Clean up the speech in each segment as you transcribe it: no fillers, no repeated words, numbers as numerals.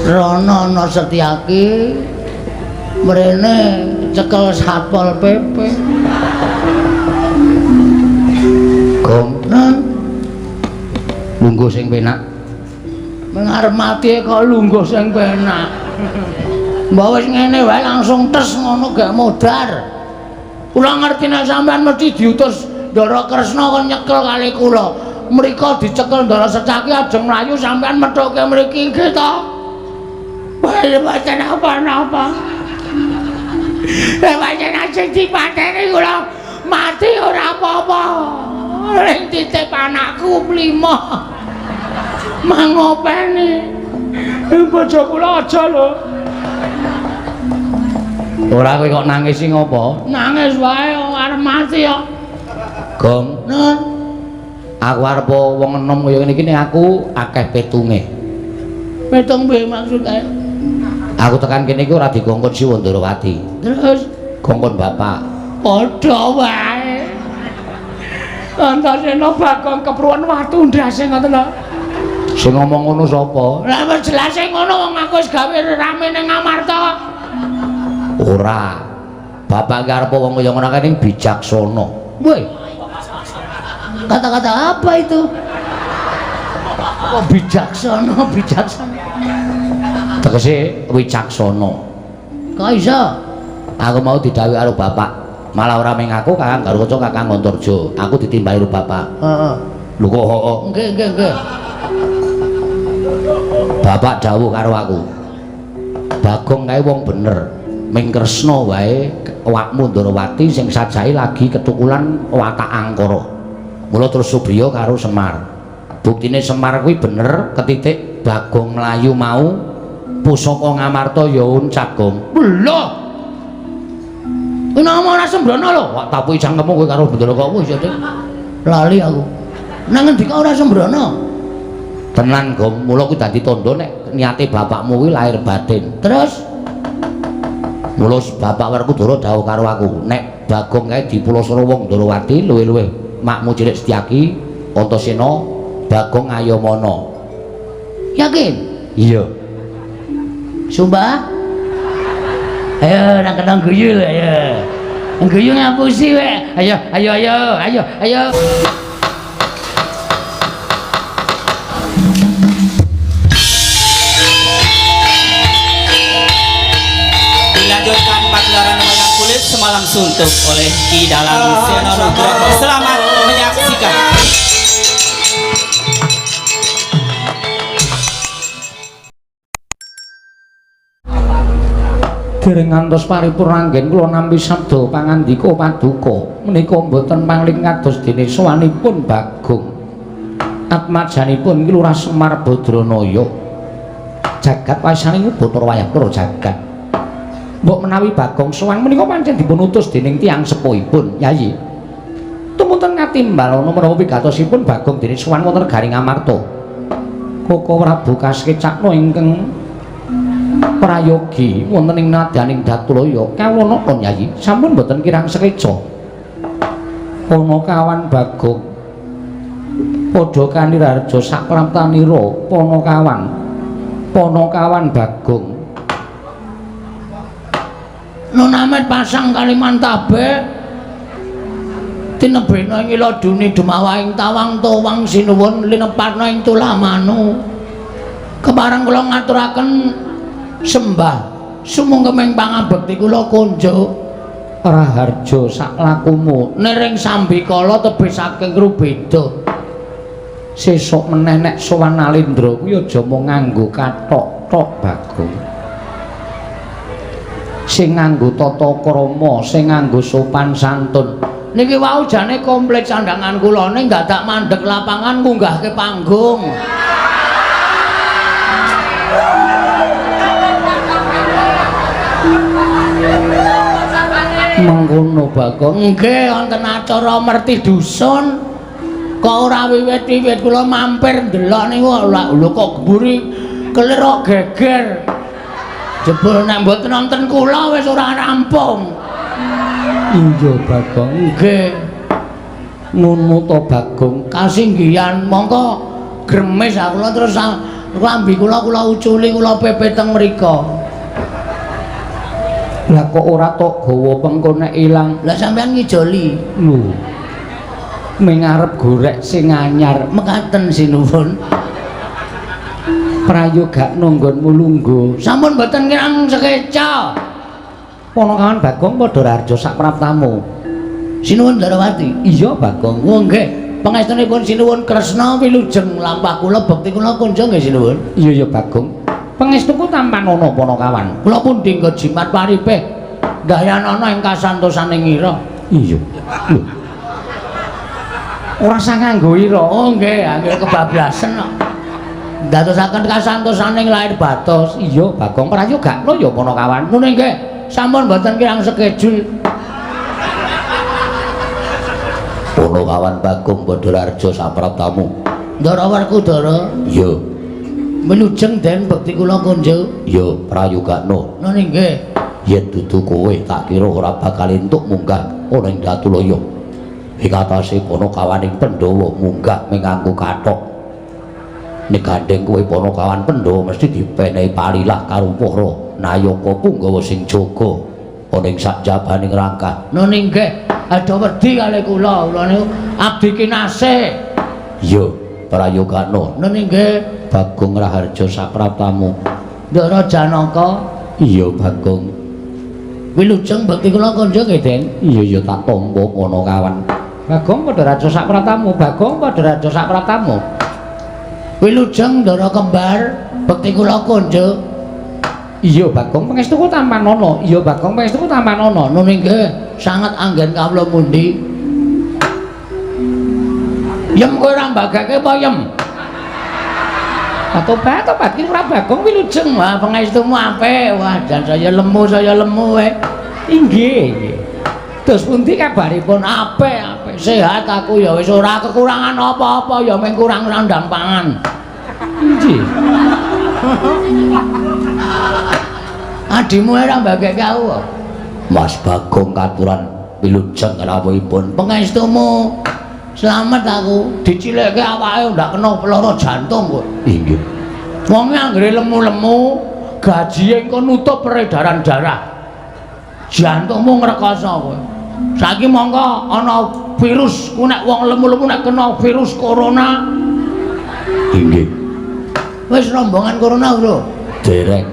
Rono ana Setyaki mrene cekel Satpol PP. Gomnan lungguh sing penak. Mengarep mati kok lungguh sing penak. Mbok wis ngene wae langsung tes ngono gak modar. Kula ngerti nek sampean mesti diutus Ndara Kresna kon nyekel kali kula. Mriko dicekel Ndara Setyaki ajeng mlayu sampean methoke mriki nggih to. Wae pancen apa-apa. Pancen ajeng dipateni kula mati ora apa-apa. Ning titip anakku mlima. Mangopeni. Bojo kula aja lho. Ora kowe kok nangis sing apa? Nangis wae arep mati kok. Gong. Nun. Aku arep wong enom kaya ngene iki aku akeh petunge. Petung piye maksude? Aku tekan kene iki ora dikongkon si Wandrawati. Terus kongkon bapak. Padha wae. Antasena Bagong kepruan watu ndase ngoten lho. Sing ngomong ngono sapa? Lah wis jelas sing ngono wong aku wis gawe rame ning Ngamarta. Ora. Bapak ki arep wong kaya ngono kene bijaksana. Woi. Kata-kata apa itu? Kok bijaksana, bijaksana. Tegese wicaksana. Kok iso? Aku mau didhawuhi karo bapak. Malah ora meng aku Kakang Garukaca Kakang Ngontorjo. Aku ditimbali karo bapak. Heeh. Lho kok heeh. Nggih. Bapak dawuh karo aku. Bagong kae wong bener. Ming Kresna wae awakmu Ndrawati sing sajahe lagi ketukulan watak angkara. Mula terus Subriya karo Semar. Buktine Semar kuwi bener ketitik Bagong mlayu mau pusaka Ngamarta ya uncak, Gong. Lho. Nama ora sembrono lho. Wak tapuki cangkemmu kowe karo Bendara kok wis ya, lali aku. Nang ngendi kok ora sembrono? Tenan, Gong. Mula kuwi dadi tandha nek niate bapakmu kuwi lahir batin. Terus mulus bapak Werkudara dawuh karo aku, nek Bagong kae dipulosana wong Ndrawati luwih-luwih makmu cilik Setyaki, Antasena, Bagong Ayamana. Yakin? Iya. Sumpah? Ayo nang kenang guyu lho ya. Guyu ngapusi wae. Ayo. Dilanjutkan pagelaran wayang kulit Semalam Suntuk oleh Ki Dalang Seno Nugroho. Selamat menyaksikan. Dereng ngantos paripurna anggen kula nampi sabda pangandika paduka menika mboten pangling kados dene sowanipun Bagong. Atmajanipun iki Lurah Semar Badranaya. Jagat wasaning Bathara wayang karo jagat. Mbok menawi Bagong sowan menika pancen dipun utus dening tiyang sepuhipun, Yayi. Tumunten ngatimbal menawa wigatosipun Bagong dene sowan wonten Garing Ngamarta. Koko Prabu Kasekecakna ingkang prayogi wonten ing nadaning Datulaya kawula napa Yayi sampun boten kirang sekeca ana kawan Bagong padha kanirarja sapraptanira panakawan Bagong Nonamet pasang Kalimantabe tinebena ing iladune Demawaing tawang towang sinuwun linepatna ing Tulamanu kepareng kula ngaturaken sembah sumungkeming pangabekti kula kunjuk raharja saklakumu nering sambikala tebih saking rubeda sesuk meneh nek sowan Alendra kuwi aja mung nganggo kathok-tok Bagong sing nganggo tata krama sing nganggo sopan santun niki wau jane komplit sandangan kula ning dadak mandeg lapangan ngunggahke panggung mengkono Bagong nggih wonten acara merti dusun kok ora wiwit-wiwit kula mampir ndelok niku lho kok geburi kelir kok geger jebul nek mboten wonten kula wis ora rampung iya Bagong nggih ngono to Bagong kasinggihan mongko gremes kula terus Klambi kula uculi kula pepet teng mriko. Lah kok ora tok gawa pengko nek ilang. Lah sampean ngijoli. Lho. Mengarep gorek sing anyar. Mekaten sinuwun. Prayoga nonggonmu lungguh. Sampun mboten kirang sekeca. Ponokawan Bagong padha rarjo sak praptamu. Sinuwun Darawati. Iya Bagong. Oh nggih, pangestunipun sinuwun Kresna wilujeng lampah kula bekti kula kunjo nggih sinuwun. Iya ya Bagong. Pangestuku tampan ana Ponokawan. Kula pun dinggo jimat paripeh dayanana ing kasantosaning ira. Iya. Lho. Ora sang nganggo ira. Oh nggih, anggere kebablasan kok. Dadosaken kasantosaning lair batos. Iya Bagong prayoga lho ya Ponokawan. Nune nggih, sampun mboten kirang skedul. Ponokawan Bagong Badararja sapraptamu. Ndara Werkudara. Iya. Wilujeng den bekti kula kunjo. Iya, prayogakno. Nune nggih. Yen dudu kowe tak kira ora bakal entuk munggah ana ing Datulaya. Ing atase Ponokawaning Pandhawa munggah menganggo kathok. Nek gandeng kowe Ponokawan Pandhawa mesti dipenehi palilah karo para nayaka Punggawa sing jaga ana ing sakjabaning rangkah. Nune nggih, ada wedi kalih kula niku abdi kinasih. Iya, prayogakno. Nune nggih, Bagong Raharja sapraptamu. Ndara Janaka. Iya, Bagong. Wilujeng bekti kula kunjo nggih, Den. Iya ya tak tampa Ponokawan. Bagong padha raja sak praptamu. Bagong padha raja sak praptamu. Wilujeng Ndara Kembar bekti kula kunjo. Iya Bagong pangestuku tampan ana. Iya Bagong pangestuku tampan ana. Nune nggih, sanget anggen kawula mundi. Yem kowe ora mbagake apa yem? Tobat ki ora Bagong wilujeng. Wah, pangestumu apik. Wah, jan saya lemu wae. Inggih. Terus pundi kabaripun? Apik. Sehat aku ya wis ora kekurangan apa-apa ya mung kurang randang pangan. Inggih. Adimu ora mbagake aku. Mas Bagong katuran wilujeng rawuhipun. Pangestumu. Selamat aku. Dicilekke awake ndak kena peloro jantung kok. Inggih. Wong anggere lemu-lemu, gajihe engko nutup peredaran darah. Jantungmu ngrekoso kowe. Saiki mongko ana virus, ku nek wong lemu-lemu nek kena virus corona. Inggih. Wis rombongan corona lho. Dereng.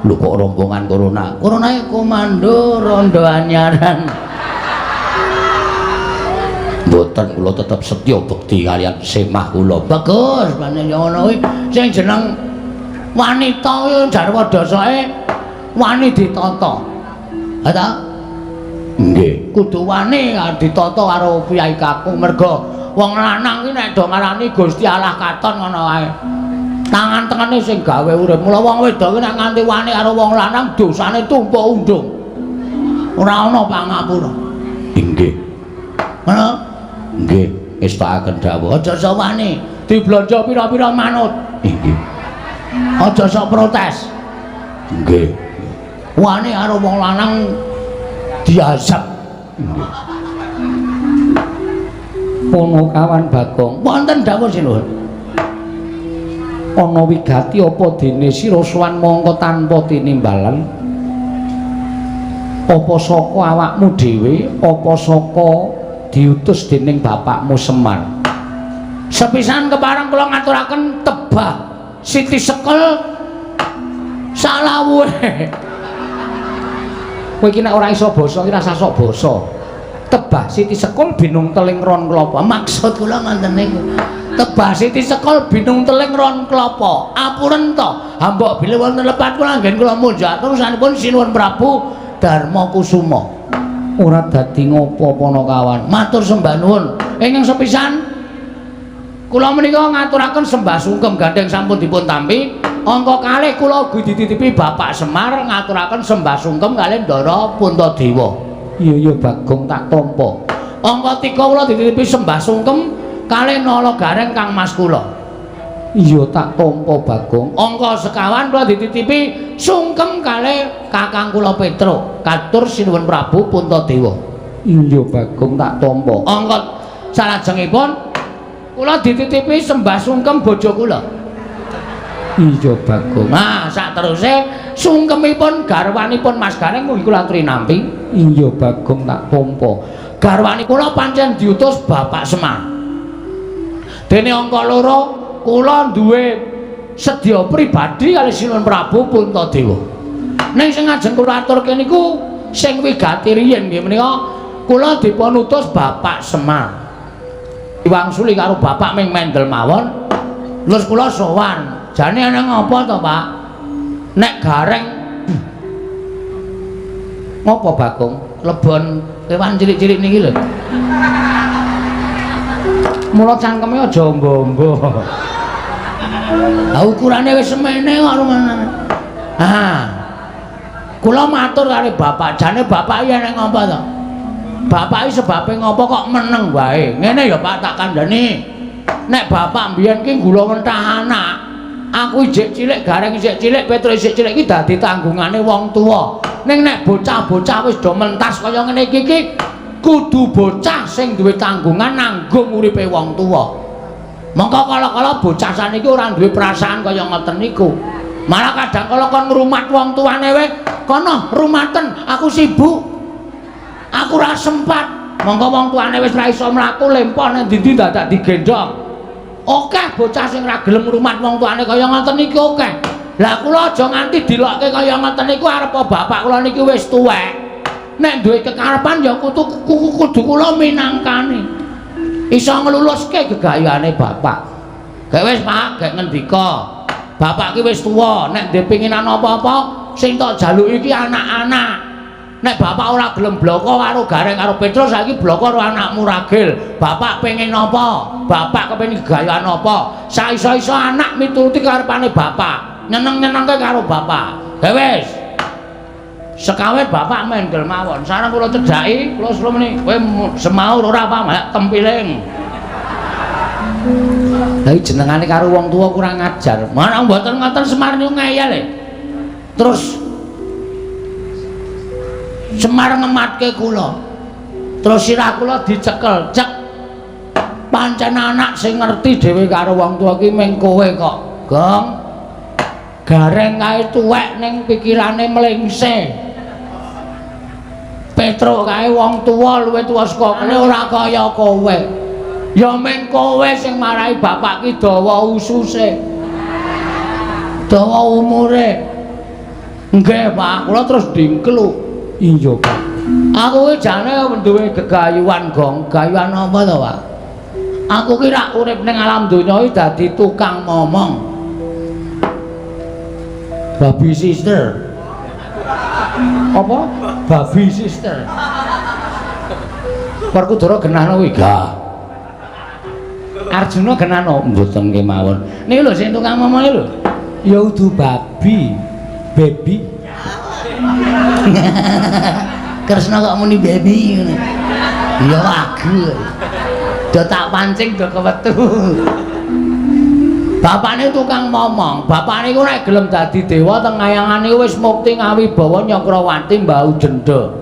Lho kok rombongan corona? Corona komando rondo anyaran. Mboten kula tetep setya bekti kalian semah kula. Bagus, panen yo ngono kuwi. Sing jeneng wanita kuwi jarwa dasake wani ditata. Ha ta? Nggih. Kudu wani ditata karo piyai kakung merga wong lanang ki nek do ngarani Gusti Allah katon ngono wae. Tangan tengene sing gawe urip. Mula wong wedok ki nek nganti wani karo wong lanang dosane tumpuk undung. Ora ana pangapura. Inggih. Ngono? Nggih, ngestakaken dawuh. Aja sok wani, diblanja pira-pira manut. Inggih. Aja sok protes. Nggih. Wani karo wong lanang diazab. Ponokawan Bagong. Wonten dawuh sinuwun. Ana wigati apa dene sira sowan mangka tanpa tinimbalan? Apa saka awakmu dhewe, apa saka diutus dening bapakmu Semar? Sepisan kepareng kula ngaturaken tebah Siti Sekel salawuhe. Kowe iki nek ora iso basa iki rasa sok basa. Tebah Siti Sekul binung teling ron klapa. Maksud kula ngoten niku. Tebah Siti Sekul binung teling ron klapa. Apuren to. Hambok bilih wonten lepat kula anggen kula munjak terusanipun sinuwun Prabu Darma Kusuma. Ora dadi ngopo Ponokawan. Matur sembah nuwun. Ingkang sepisan kula menika ngaturaken sembah sungkem gandeng sampun dipun tampi. Angka kalih kula ugi dititipi Bapak Semar ngaturaken sembah sungkem kalih Ndara Puntadewa. Iya Bagong tak tampa. Angka 3 kula dititipi sembah sungkem kalih Nala Gareng Kang Mas kula. Iya tak tampa Bagong. Angka sekawan kula dititipi sungkem kalih kakang kula Petro katur sinuwun Prabu Puntadewa. Iya Bagong tak tampa. Angka salajengipun kula dititipi sembah sungkem bojo kula. Iya Bagong. Nah, sateruse sungkemipun garwanipun Mas Gareng mugi kula aturi nampi. Iya Bagong tak pompo. Garwani kula pancen diutus Bapak Semar. Dene angka loro kula duwe sedya pribadi kali Sinuwun Prabu Puntadewa. Ning sing ajeng kula aturke niku sing wigati riyin nggih menika kula dipun utus Bapak Semar. Diwangsuli karo Bapak Ming Mendel mawon. Terus kula sowan. Jane ana ngapa to, Pak? Nek Gareng ngopo Bagong? Lebon kewan cilik-cilik niki lho. Mula cangkeme aja ombo-ombo. Lah ukurane wis semene kok rumane. Kula matur karo bapak, jane bapak iki nek ngapa to? Bapak iki sebabe ngapa kok meneng wae. Ngene ya Pak tak kandhani. Nek bapak mbiyen ki gula mentah anak. Aku isih cilik, Gareng isih cilik, Petro isih cilik iki dadi tanggungane wong tuwa. Ning nek bocah-bocah wis do mentas kaya ngene iki kudu bocah sing duwe tanggungan nanggung uripe wong tuwa. Mongko kala-kala bocah saniki ora duwe perasaan kaya ngoten niku. Malah kadang kala kon ngrumat wong tuane wae, kono rumaten, aku sibuk. Aku ora sempat. Mongko wong tuane wis ora iso mlaku lempah nang ndi-ndi dadak digendong. Akeh bocah sing ora gelem ngrumat wong tuane kaya ngoten niki akeh. Lah kula aja nganti dilokke kaya ngoten niku arepa bapak kula niki wis tuwek. Nek duwe kekarepan ya kudu kula minangkani. Iso ngluluske gegayane bapak. Gek wis Pak, gek ngendika. Bapak ki wis tuwa, nek ndek pinginan apa-apa sing tok jaluki iki anak-anak. Nek bapak ora gelem bloko karo Gareng karo Petrus saiki bloko karo anakmu Ragil. Bapak pengen apa? Bapak kepengin gegayaan apa? Saiso-iso anak mituruti karepane bapak. Nyeneng-nyenengke karo bapak. Gek wis. Sekawit bapak mendel mawon. Sareng kula cedhaki, kula suruh meni, kowe semaur ora apa malah tempiling. Lah jenengane karo wong tuwa kurang ajar. Mana mboten ngoten Semar niku ngeyel e. Terus Semar ngematke kula. Terus sirah kula dicekel, cek. Pancen anak sing ngerti dhewe karo wong tuwa ki mung kowe kok. Gong. Gareng kae tuwek ning pikirane mlengse. Petro kae wong tuwa luwih tuwa saka kene ora kaya kowe. Ya mung kowe sing marahi bapak ki dawa ususe. Dawa umure. Nggih, Pak, kula terus dingkluk. Iya, Pak. Aku ki jane duwe gegayuhan, Gong. Gayuhan apa to, Pak? Aku ki rak urip ning alam donya iki dadi tukang ngomong. Baby sister. Apa? Baby sister. Perkudara genahno kuwi ga. Arjuna genahno Mboten kemawon. Niki lho sing tukang ngomong iki lho. ya udu babi. Baby. Kresna kok muni baby ngene. Ya wagu. Do tak pancing do kewetu. Bapakne tukang momong, bapakne iku nek gelem dadi dewa teng ayangane wis mukti ngawibawa Nyakrawati mbau jendha.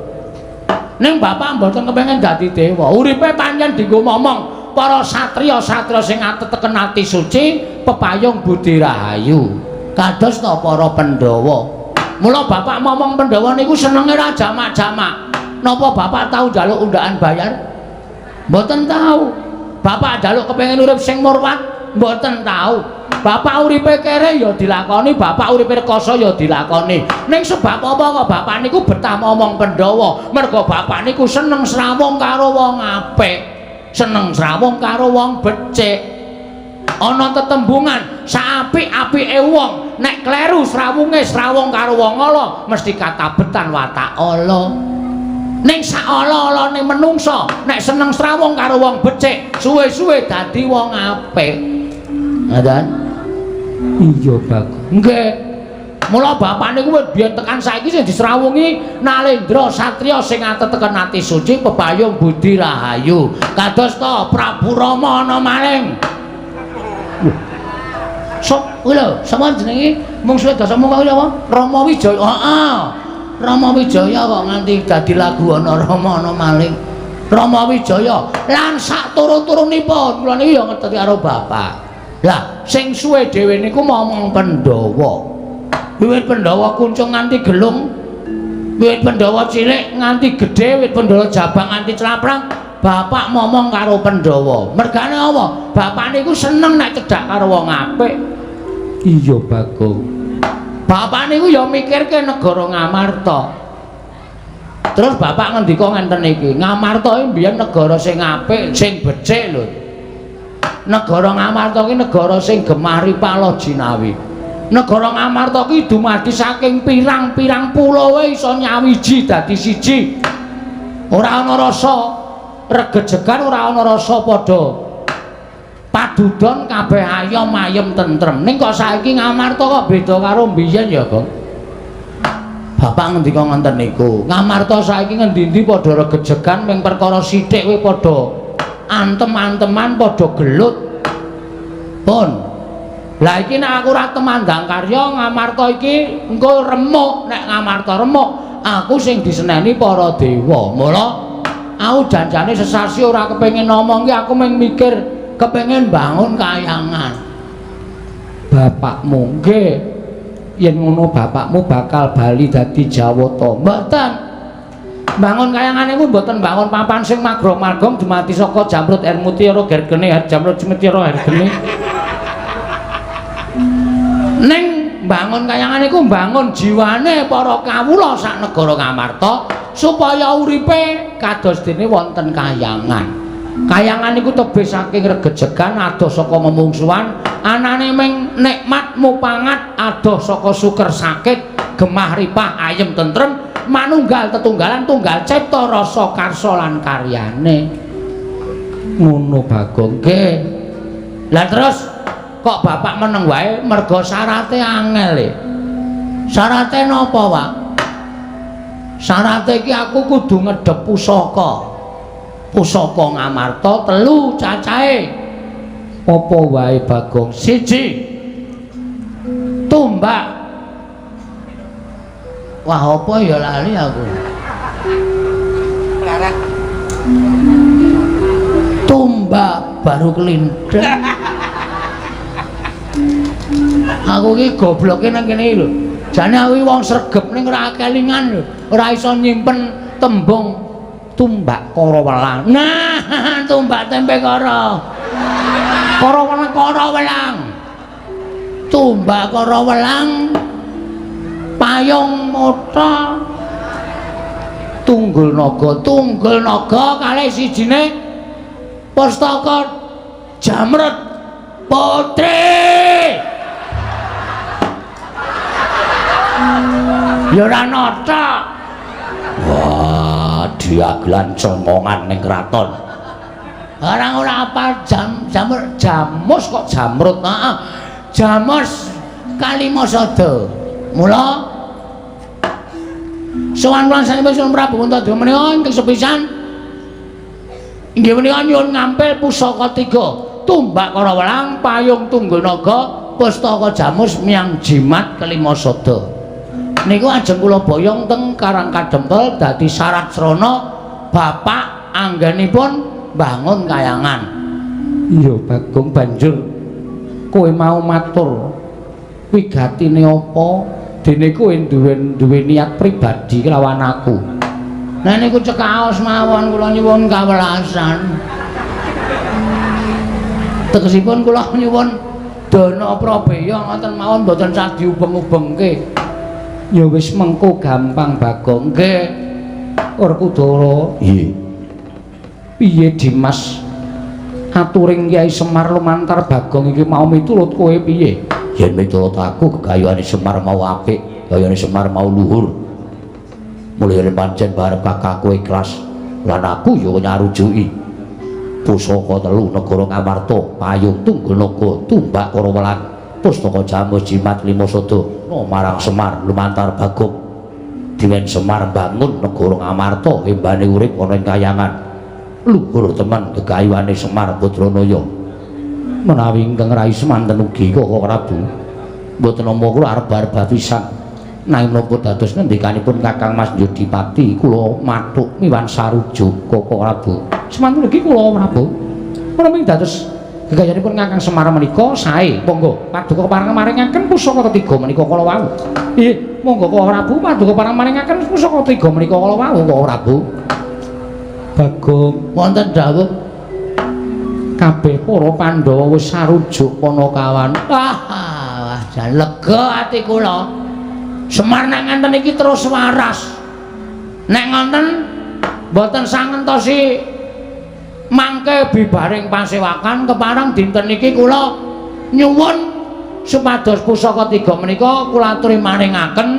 Ning bapak mboten kepengin dadi dewa, uripe pancen dienggo momong para satriya-satriya sing ateteken ati suci, pepayung budi rahayu. Kados ta para Pandhawa. Mula bapak momong Pandhawa niku senenge ra jamak-jamak. Napa bapak tahu njaluk undaan bayar? Mboten tahu. Bapak njaluk kepengin urip sing murwat? Mboten tahu. Bapak uripe kere ya dilakoni, bapak uripe rekoso ya dilakoni. Ning sebab apa kok bapak niku betah momong Pandhawa? Mergo bapak niku seneng srawung karo wong apik, seneng srawung karo wong becik. Ana tetembungan, saapik-apike wong nek kleru srawunge srawung karo wong ala mesti katabetan watak ala. Ning sak ala-alane menungsa nek seneng srawung karo wong becik, suwe-suwe dadi wong apik. Ngaten? Iya, Bagus. Nggih. Mula bapak niku biyen tekan saiki sing disrawungi Nalendra satriya sing ateteken ati suci, pepayung budi rahayu. Kados ta Prabu Rama ana maling. Sok kuwi lho, sapa jenenge? Mungsuhe Dasamuka kuwi apa? Rama Wijaya. Heeh. Rama Wijaya kok nganti dadi lagu ana Rama ana maling. Rama Wijaya lan sak turu-turunipun kula niki ya ngerti karo bapak. Lah sing suwe dhewe niku momong Pandhawa. Wiwit Pandhawa kuncung nganti gelung, wiwit Pandhawa cilik nganti gedhe, wiwit Pandhawa jabang nganti celaprang, bapak momong karo Pandhawa. Mergane apa? Bapak niku seneng nek cedhak karo wong apik. Iya Bagong. Bapak niku ya mikirke negara Ngamarta. Terus bapak ngendika ngenten iki, Ngamarta iki mbiyen negara sing apik, sing becik lho. Negara Ngamarta ki negara sing gemah ripala jinawi. Negara Ngamarta ki dumadi saking pirang-pirang pulau iso nyawiji dadi siji. Ora ana rasa regejegan, ora ana rasa padha padudon, kabeh ayem tentrem. Ning kok saiki Ngamarta kok beda karo mbiyen ya, Gong? Bapak ngendika ngoten niku. Ngamarta saiki ngendi-endi padha regejegan ming perkara sithik kowe padha antem-anteman padha gelut. Pun. Lah iki nek aku ora temandang karya Ngamarta iki engko remuk, nek Ngamarta remuk aku sing diseneni para dewa. Mula aku janjane sesasi ora kepengin ngomong iki, aku mung mikir kepengin bangun kayangan. Bapakmu nggih, yen ngono bapakmu bakal bali dadi Jawata. Mboten. Bangun kayangan iku mboten bangun papan sing magrong-magrong dumati saka Jamrut Air Mutiara Gergene Jamrut Mutiara Gergene. Ning bangun kayangan iku bangun jiwane para kawula sak negara Ngamarta supaya uripe kados dene wonten kayangan. Kayangan iku tebih saking regejegan adoh saka memungsuhan, anane ming nikmat mupangat adoh saka suker sakit, gemah ripah ayem tentrem, manunggal tetunggalan tunggal cipta rasa karsa lan karyane. Ngono Bagong. Nggih. Lah terus kok bapak meneng wae merga syarate angel e. Syarate napa, Pak? Syarate iki aku kudu ngedhep pusaka. Pusaka Ngamarta 3 cacahe. Apa wae Bagong? 1 tumbak. Wah, apa ya lali aku. Tumbak baru kelindeng. Aku iki gobloke nang kene lho. Jane aku wong sregep ning ora kelingan lho. Ora iso nyimpen tembung tumbak kara welang. Nah, tumbak tempe kara. Kara welang. Tumbak kara welang. Payung mota. Tunggul naga kalih sijine Pustaka Jamrut Putri. Ya ora nata. Wah, diagelan cemongan ning kraton. Orang ora apa jamus kok Jamrut. Heeh. Jamus Kalimasada. Mula sowan kula sanesipun Prabu Untadya menika ingkang sepisan inggih menika nyuwun ngampil pusaka 3, tumbak kara welang, payung tunggul naga, pustaka jamus miang jimat Kalimasada. Niku ajeng kula boyong teng Karang Kadempel dadi syarat srana bapak anggenipun bangun kayangan. Iya Bagong, banjur kowe mau matur wigatine apa dene kowe duwe niat pribadi kelawan aku. Nah niku cekaos mawon kula nyuwun kawelasan. Tegesipun kula nyuwun dana prabeya ngoten mawon mboten sah diubeng-ubengke. Ya wis mengko gampang Bagong. Nggih. Werkudara. Iya. Piye Dimas? Aturing Kyai Semar lumantar Bagong iki mau miturut kowe piye? Yen miturut aku gegayuhane Semar mau apik, gayane Semar mau luhur. Mulih pancen barep kakakku ikhlas lan aku ya nyarujuki. Pusaka 3 negara Ngamarta, payung tunggul naga, tumbak kara welang, pustaka jamus jimat Kalimasada marang Semar lumantar Bagong. Diwen Semar bangun negara Ngamarta embane urip ana ing kayangan. Luhur teman gegayuhane Semar Badranaya. Menawi ingkang rai semanten ugi kok Prabu mboten nampa kula arep-arep pisan nanging menapa dados ngendikanipun Kakang Mas Yudipati kula mathuk miwan sarujuk kok Prabu semanten ugi kula Prabu menawi dados gegayanipun Kakang Semar menika sae. Monggo paduka pareng maringaken pusaka ketiga menika kala wau. Nggih, monggo Kala Prabu paduka pareng maringaken pusaka ketiga menika kala wau Kala Prabu. Bagong wonten dawuh kabeh para Pandhawa wis sarujuk Panakawan. wah jan lega ati kula Semar nek ngenten iki terus waras nek ngonten mboten sangentosi mangke bibaring pasewakan kepareng dinten iki kula nyuwun supados pusaka tiga menika kula aturi maringaken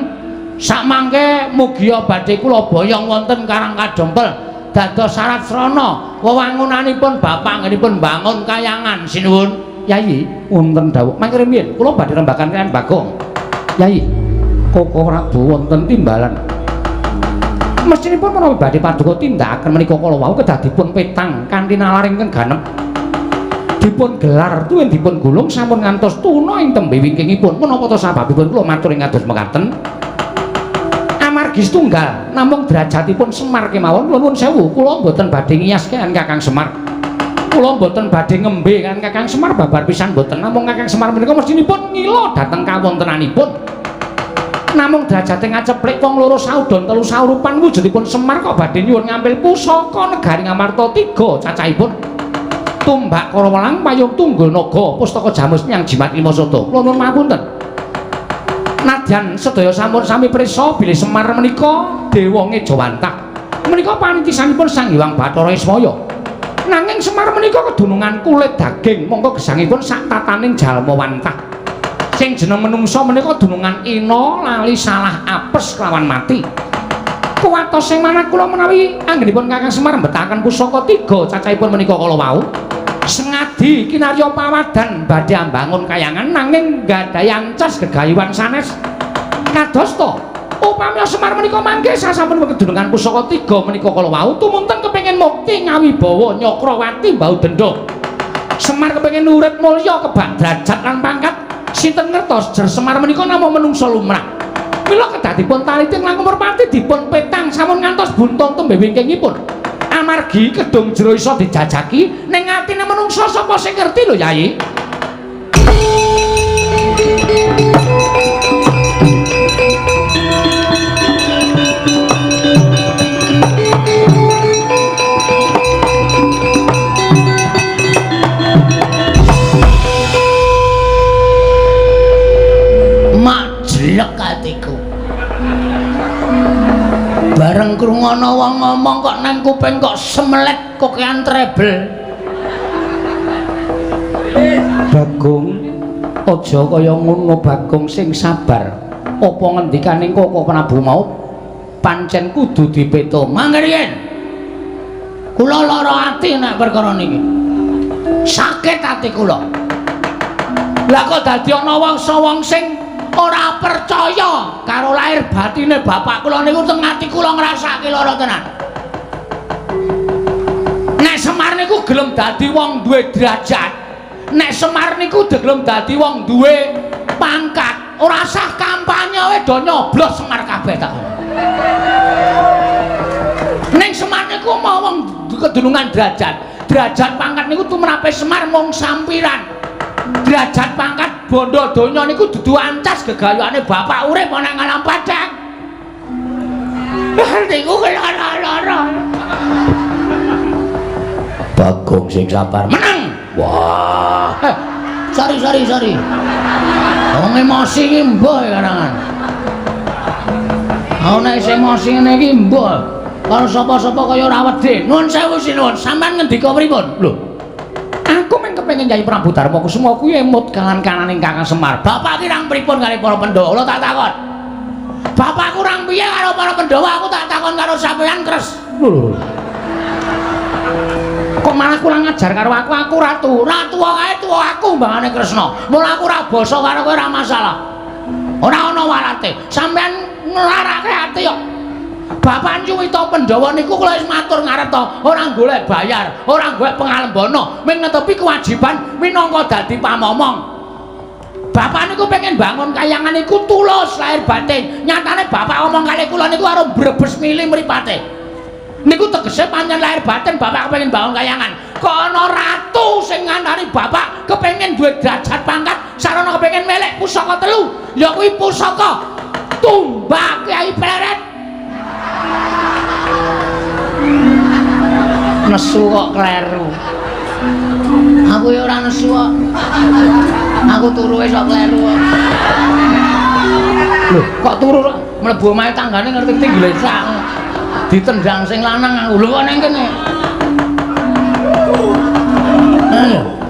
sakmangke mugia badhe kula boyong wonten Karang Kadempel dados syarat srana wewangunanipun bapak anggenipun bangun kayangan sinuwun. Yayi wonten dawuh mangke riyen kula badhe rembakan kaliyan Bagong. Yayi Koko Prabu wonten timbalan mestinipun menawi badhe paduka tindakaken menika kala wau kedah dipun petang kanthi nalar ingkang ganep dipun gelar tuwin dipun gulung sampun ngantos tuna ing tembe wingkingipun menapa to sababipun kula matur ing kados mekaten amargi setunggal namung derajatipun Semar kemawon kula nuwun sewu kula mboten badhe ngiyas kan Kakang Semar kula mboten badhe ngembe kan Kakang Semar babar pisan mboten namung Kakang Semar menika mestinipun ngila dhateng kawontenanipun namung derajate ngaceplik wong loro saudon telu saurupan wujudipun Semar kok badhe nyuwun ngambil pusaka negari Ngamarta 3 cacahipun tumbak Karawelang payung tunggul naga pustaka jamus nyang jimat lima soto kula nuwun pamunten nadyan sedaya sampun sami prisa bilih Semar menika dewa Ngejawantah menika panitisanipun Sang Hyang Bathara Ismaya nanging Semar menika kedunungan kulit daging mongko gesangipun sak tataning jalma wantah sing jeneng menungsa menika dunungan ina lali salah apes kelawan mati. Kuwatos sing manat kula menawi anggenipun Kakang Semar mbetahaken pusaka 3 cacahipun menika kala wau. Sengadi kinarya pawadan badhe ambangun kayangan nanging gadhahi ancas gegayuhan sanes. Kados to, upami Semar menika mangke sasampun kedunungan pusaka 3 menika kala wau tumunten kepengin mukti ngawibawa Nyakrawati Mbau Dendha. Semar kepengin urip mulya kebak derajat lan pangkat sinten ngertos jer Semar menika namung menungsa lumrah. Mila kedah dipun taliti langkung merpati dipun petang sampun ngantos buntung tembe wingkingipun. Amargi kedung jero iso dijajaki ning atine menungsa sapa sing ngerti lho Yayi. jelek atiku bareng krungono wong ngomong kok nang kuping kok semelet kokean trebel. Bagong aja kaya ngono Bagong sing sabar apa ngendikaning Koko Prabu mau pancen kudu dipeto mangke riyen kula lara ati nek perkara niki sakit ati kula lah kok dadi ana wong sing ora percaya karo lahir batine bapak kula niku teng ati kula ngrasake lara tenan. Nek Semar niku gelem dadi wong duwe derajat, nek Semar niku gelem dadi wong duwe pangkat, ora sah kampanye wae do nyoblos Semar kabeh tak. Ning Semar niku mau wong kedunungan derajat pangkat niku tumrape Semar mung sampiran. Derajat pangkat bondo donya niku dudu ancas gegayane bapak urip ana ing alam padang. Niku lara-lara. Bagong sing sabar menang. Wah. Sorry. Wong emosi iki mbah karangan. Ana emosi ngene iki mbah. Karo sapa-sapa kaya ora wedi. Nuwun sewu sinuwun, sampean ngendika pripun? Lho. Aku men kepengin Kyai Prabu Darma Kusuma kuwi emut kanan-kananing Kakang Semar. Bapak ki rang pripun kali para Pandhawa? Kula tak takon. Bapak kurang piye karo para Pandhawa? Aku tak takon karo sampeyan kres. Lho. Kok malah kurang ngajar karo aku ratu. Ratu wae tuwa aku mbangane Kresna. Mula aku ora basa karo kowe ora masalah. Ora ana warate. Sampeyan nglarake ati kok. Bapak Nyuwita Pandhawa niku kula wis matur ngarep to, ora golek bayar, ora golek pangalembana, mung netepi kewajiban minangka dadi pamomong. Bapak niku pengen bangun kayangan niku tulus lahir batin. Nyatane bapak ngomong kali kula niku karo brebes milih mripate. Niku tegese pancen lahir batin bapak pengen bangun kayangan. kok ana ratu sing ngandani bapak kepengin duwe derajat pangkat sarana kepengin melek pusaka 3 ya kuwi pusaka Tumbak Kyai Pleret. Nesu kok kleru. Aku ya ora nesu kok. Aku turu wis kok kleru kok. Lho, kok turu mlebu omahe tanggane ngerti-ngerti glesak. Ditendang sing lanang aku. Lho kok ning kene.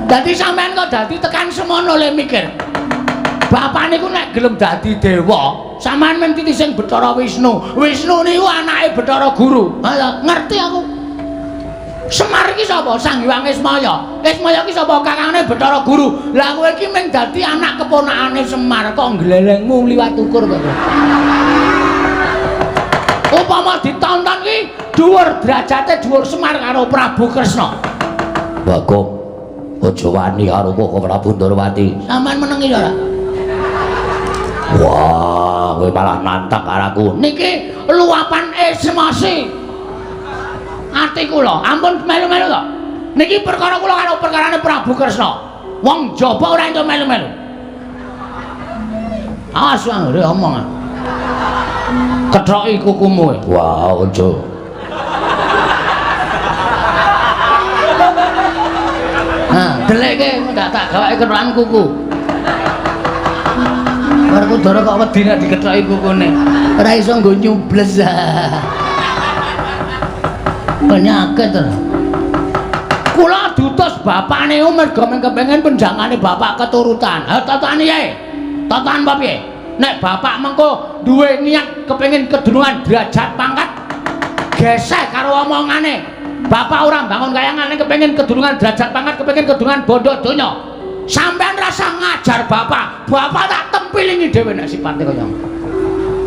Dadi sampean kok dadi tekan semono le mikir. Bapak niku nek gelem dadi dewa, sampean men titi sing Bathara Wisnu. Wisnu niku anake Bathara Guru. Ngerti aku. Semar iki sapa? Sang Hyang Ismaya. Ismaya iki sapa? Kakangane Bathara Guru. Lah kowe iki mung dadi anak keponakane Semar kok glelengmu liwat ukur kok. Upama ditonton iki dhuwur derajate dhuwur Semar karo Prabu Kresna. Bagong, aja wani karo kok Prabu Ndorowati. Sampeyan menengi ora? Wah, kowe malah nantang karaku. Niki luapan emosi. Ati kula, ampun melu-melu to. Niki perkara kula karo perkarane Prabu Kresna. Wong jaba ora entuk melu-melu. Awas anggere omong. Kethoki kukumu. Wah, aja. Nah, deleke ndak tak gawake kethokan kuku. Baru Dara kok wedi nek dikethoki kukune. Ora iso nggo nyubles. Penyakit to. Kula diutus bapakne mergo kepengin penjangane bapak keturutan. Ha tatane yae. Tatan apa piye? Nek bapak mengko duwe niat kepengin kedunungan derajat pangkat gesek karo omongane. Bapak ora bangun kayangane kepengin kedunungan derajat pangkat, kepengin kedunungan bondo donya. Sampeyan rasa ngajar bapak, bapak tak tempilingi dhewe nek sipate kaya ngono.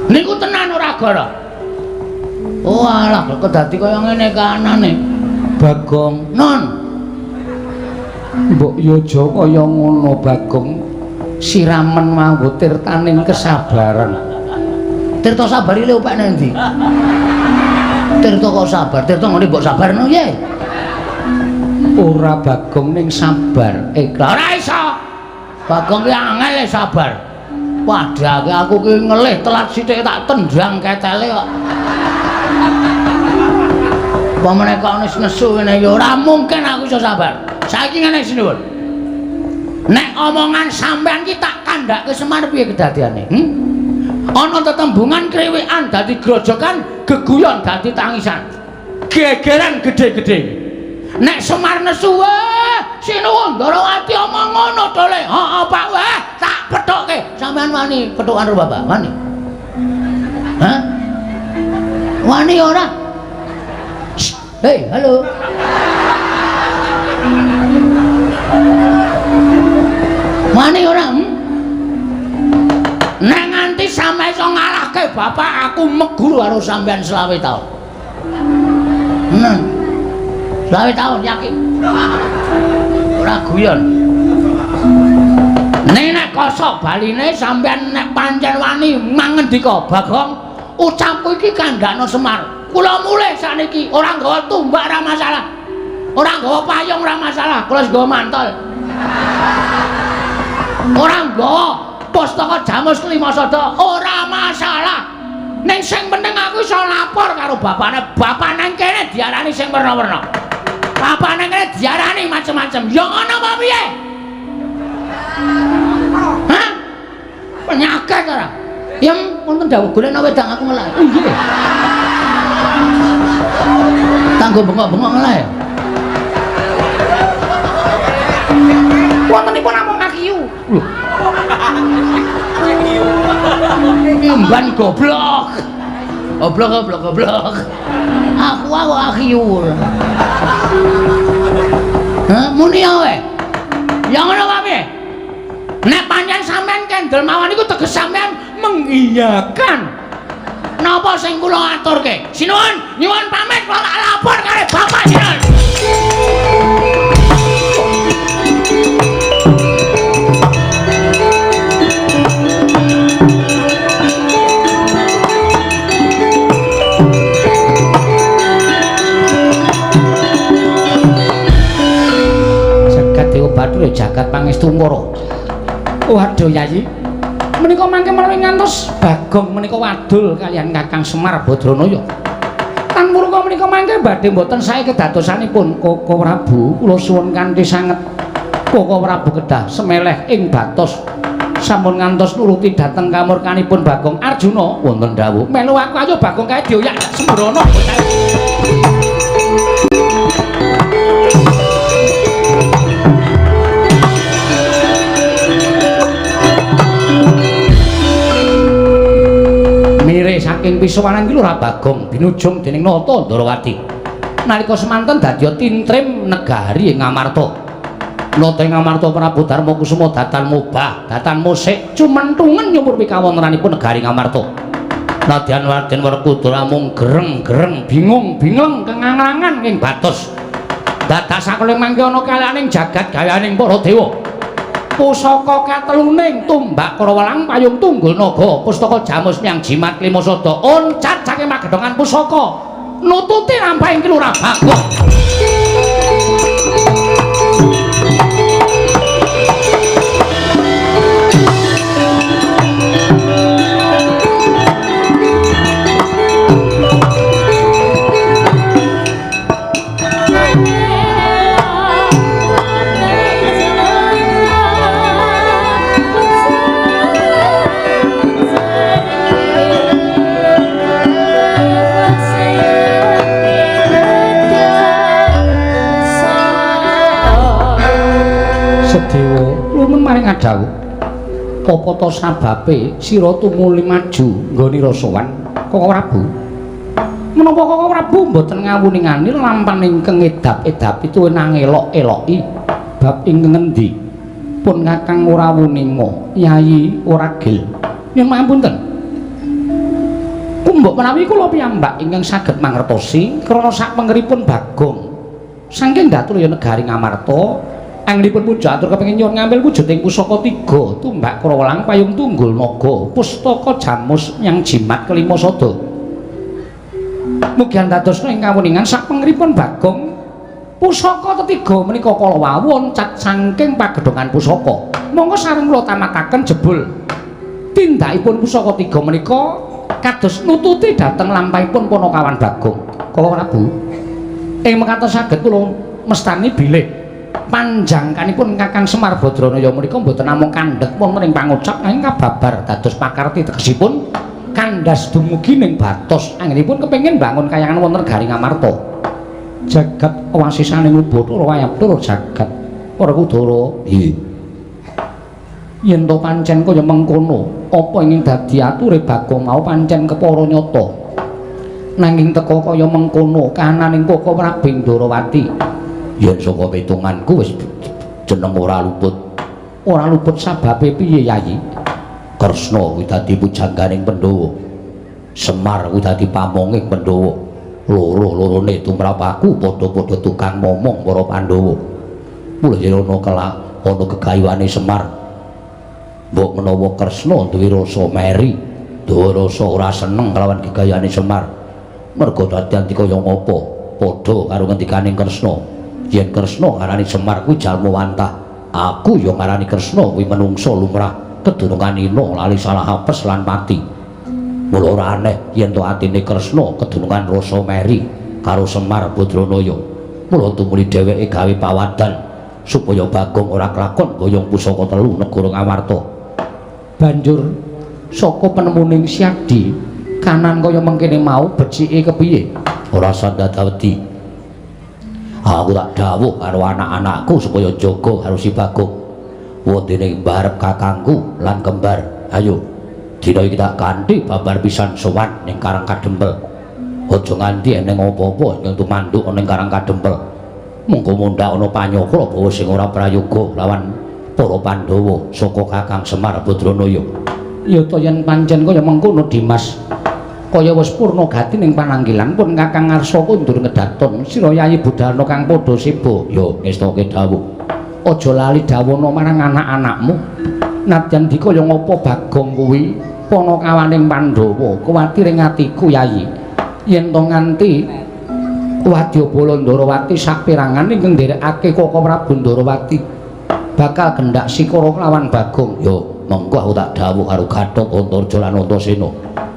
Niku tenan ora gara. Oh alah kok dadi kaya ngene kanane. Bagong, non. Mbok yo aja kaya ngono Bagong. Siramen mawon tirtaning kesabaran. Tirta sabar iki lho Pak Nendi. Tirta kok sabar, tirta ngene mbok sabarno ya. Ora Bagong ning sabar ikhlas. Ora iso. Bagong ki angel sabar. Padahal aku ki ngelih telat sithik tak tendang ketele kok. Pamane kok wis nesu ngene ya ora mungkin aku iso sabar. Saiki ngene sinuwun. Nek omongan sampean ki tak kandhake Semar piye kedadiane? Ana tetembungan kriwikan dadi grojokan, geguyon dadi tangisan. Gegeran gedhe-gedhe. Nek Semar nesu sinuwun Ndorowati omong ngono dole. Heeh Pak wah tak pethokke. Sampean wani pethokan karo Bapak? Wani? Hah? Wani ora? Hei, halo. Wani ora? Nek nganti sampe iso ngalahke bapak aku meguru karo sampean 20 taun. 20 taun yakin. Ora guyon. Nek kosok baline sampean nek pancen wani mangendika Bagong, ucapku iki kandhakno Semar. Kula mulih sakniki ora nggawa tumbak ora masalah. Ora nggawa payung ora masalah, kula nggawa mantol. Ora nggawa pustaka Jamus Kelima Sada ora masalah. Ning sing penting aku iso lapor karo bapakne. Bapak nang kene diarani sing werna-werna. Bapak nang kene diarani macem-macem. Ya ngono apa piye? Hah? Penyakit ora? Ya wonten dawuh golekno wedang aku ngelak. Oh iya. Tanggo bengok-bengok ngelak. Wontenipun namung akiyu. Lho. Imban goblok. Goblok. Aku akiyu. Hah, muni ae. Ya ngono wae. Nek pancen sampean kendel mawon iku teges sampean mengiyakan. Napa sing kula aturke? Sinuwun, nyuwun pamit kula tak lapor kare bapak sinuwun. jagat pangestu para. Waduh Yayi. Menika mangke menawi ngantos Bagong menika wadul kalian Kakang Semar Badranaya. Tan murka menika mangke badhe mboten sae kedadosanipun Koko Prabu. Kula suwun kanthi sanget Koko Prabu kedah semeleh ing batos sampun ngantos nuruti dhateng kamurkanipun Bagong Arjuna wonten dawuh melu aku ayo Bagong kae dioyak sembrono. Saking pisuwanan iki lho Bagong binujung dening Nata Ndarawati. Nalika semanten dadya tintrim negari ing Ngamarta. Nata ing Ngamarta Prabu Darma Kusuma datan mubah, datan musik cumentungan nyumur pikawontenanipun negari Ngamarta. Nadyan Raden Werkudara mung gereng-gereng bingung-bingung kenganglangan ing batos. Dados sakule mangke ana kalianing jagat gayaning para dewa. Pusaka kateluning tumbak Karawalang payung tunggul naga pustaka jamus nyang jimat lima sada oncat saking magedhongan pusaka nututi lampahing Kilurah Bagong. Sedewa lumen maring adhawuh apa ta sababe sira tumuli maju nggone rasawan Koko Prabu menapa Koko Prabu mboten ngawuni-ngani lampan ingkang edap-edapi tuwin ngelok-eloki bab ingkang ngendi pun Kakang ora wuninga Yayi ora gel yen mapunten kumbok menawi kula piyambak ingkang saged mangertosi krana sapengeripun Bagong saking datul ya negari Ngamarta anggenipun puja atur kepengin nyuwun ngambil wujuding pusaka 3 tumbak Karawalang payung tunggul naga pustaka jamus nyang jimat kelima sada. Mugi andadosna ing kawuningan sapengeripun Bagong pusaka ketiga menika kala wawon cat saking pagedhongan pusaka. Monggo sareng kula tamataken jebul tindakipun pusaka 3 menika kados nututi dhateng lampahipun Panakawan Bagong. Kala Prabu ing mekaten saged kula mestani bilih panjangkanipun Kakang Semar Badranaya menika mboten namung kandhek wonten ing pangucap nanging kababar dados pakarti tegesipun kandhas dumugi ning batos anggenipun kepengin bangun kayangan wonten negari Ngamarta. Jagat owasisaning Ubathara wayaptura jagat para Kudara. Yen to pancen kaya mengkono, apa ingin dadi ature Bagong mau pancen kepara nyata. Nanging teka kaya mengkono kahananing Koko Prabu Ndarawati. Yen saka pitunganku wis jeneng ora luput sababe piye Yayi? Kresna kuwi dadi pujangganing Pandhawa, Semar kuwi dadi pamonging Pandhawa, loro-lorone tumrap aku padha-padha tukang momong para Pandhawa. Mula yen ana kelak ana gegayuhane Semar mbok menawa Kresna duwe rasa meri, duwe rasa ora seneng kelawan gegayuhane Semar merga dadi kaya ngapa padha karo ngendikaning Kresna. Yen Kresna ngarani Semar kuwi jalma wantah, aku ya ngarani Kresna kuwi menungsa lumrah kedunungan ina lali salah apes lan mati. Mula ora aneh yen to atine Kresna kedunungan rasa meri karo Semar Badranaya. Mula tumuli dheweke gawe pawadan supaya Bagong ora kelakon boyong pusaka 3 negara Ngamarta. Banjur saka penemuning Syadi kanan kaya mengkene mau becike kepiye? Ora sandadawedi. Aku tak dawuh karo anak-anakku supaya jaga karo si Bagong. Wondene mbarep kakangku lan kembar. Ayo, dina iki tak kanthi babar pisan sowan ning Karang Kadempel. Aja nganti eneng apa-apa ing tumanduk ning Karang Kadempel. Mengko mundhak ana panyokra bawa sing ora prayoga lawan para Pandhawa saka Kakang Semar Badranaya. Ya to yen pancen kaya mengkono Dimas. Kaya wis purna gati ning pananggilan pun Kakang ngarsa kundur ngedaton sira Yayi Budalna kang padha siba ya ngestoke dawuh aja lali dawana marang anak-anakmu nadyan dikaya ngapa Bagong kuwi panakawaning Pandhawa kuwatir ing atiku Yayi yen to nganti Wadyabala Ndarawati saperangan ingkang nderekake Koko Prabu Ndarawati bakal gendak Sikara lawan Bagong. Yo mengko aku tak dawuh karo Gatot Antarja lan Antasena.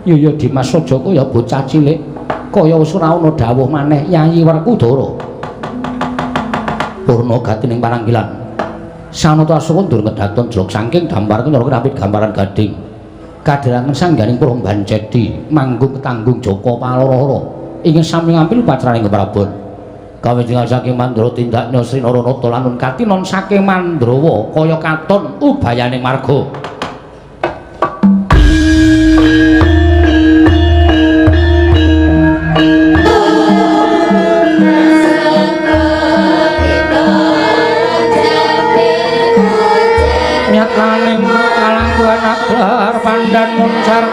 Ya Dimas Raja kaya bocah cilik kaya wis ora ana dawuh maneh Yayi Werkudara. Purna gatining paranggilan. Sanata Aswa ndur ngedaton jlog saking dampar karo rapit gambaran gading. Kadherangan sangganing Promban Cedi manggung ketanggung Jaka Paloro ingin sami ngampil patraning keprabon. Kawijinan saking Mandra tindak Nyosri Naranata lan Katinon saking Mandrawa kaya katon ubayaning marga. Nyataning kalangkuhan akbar pandan muncar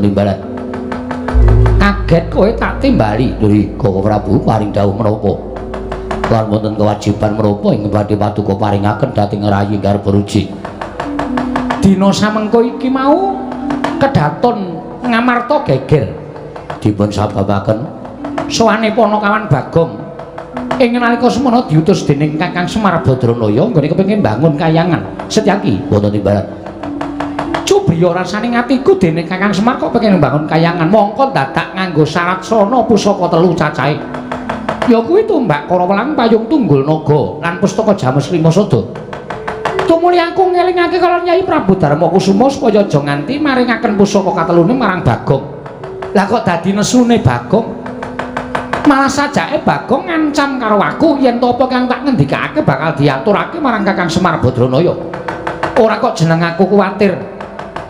Timbalan. Kaget kowe tak timbali. Duri Koko Prabu paring dawuh menapa? Lan wonten kewajiban menapa ing badhe paduka paringaken dhateng rayi garba ruji. Dina samengko iki mau kedaton ngamarta geger Dipun sababaken sowane Panakawan Bagong. Ing nalika semana diutus dening Kakang Semar Badranaya nggone kepengin bangun kayangan. Setyaki wonten timbalan. Cubriya rasane atiku dene Kakang Semar kok pengen bangun kayangan mongko dadak nganggo syarat sono pusaka 3 cacahe. Ya kuwi tumbak Karawelang payung tunggul naga lan pustaka James Limasada. Tumuli aku ngelingake kala Nyai Prabu Darmakusuma supaya aja nganti maringaken pusaka katelune marang Bagong. Lah kok dadi nesune Bagong? Malah sajake Bagong ngancam karo aku yen to apa kang tak ngendikake bakal diaturake marang Kakang Semar Badranaya. Ora kok jeneng aku kuwatir.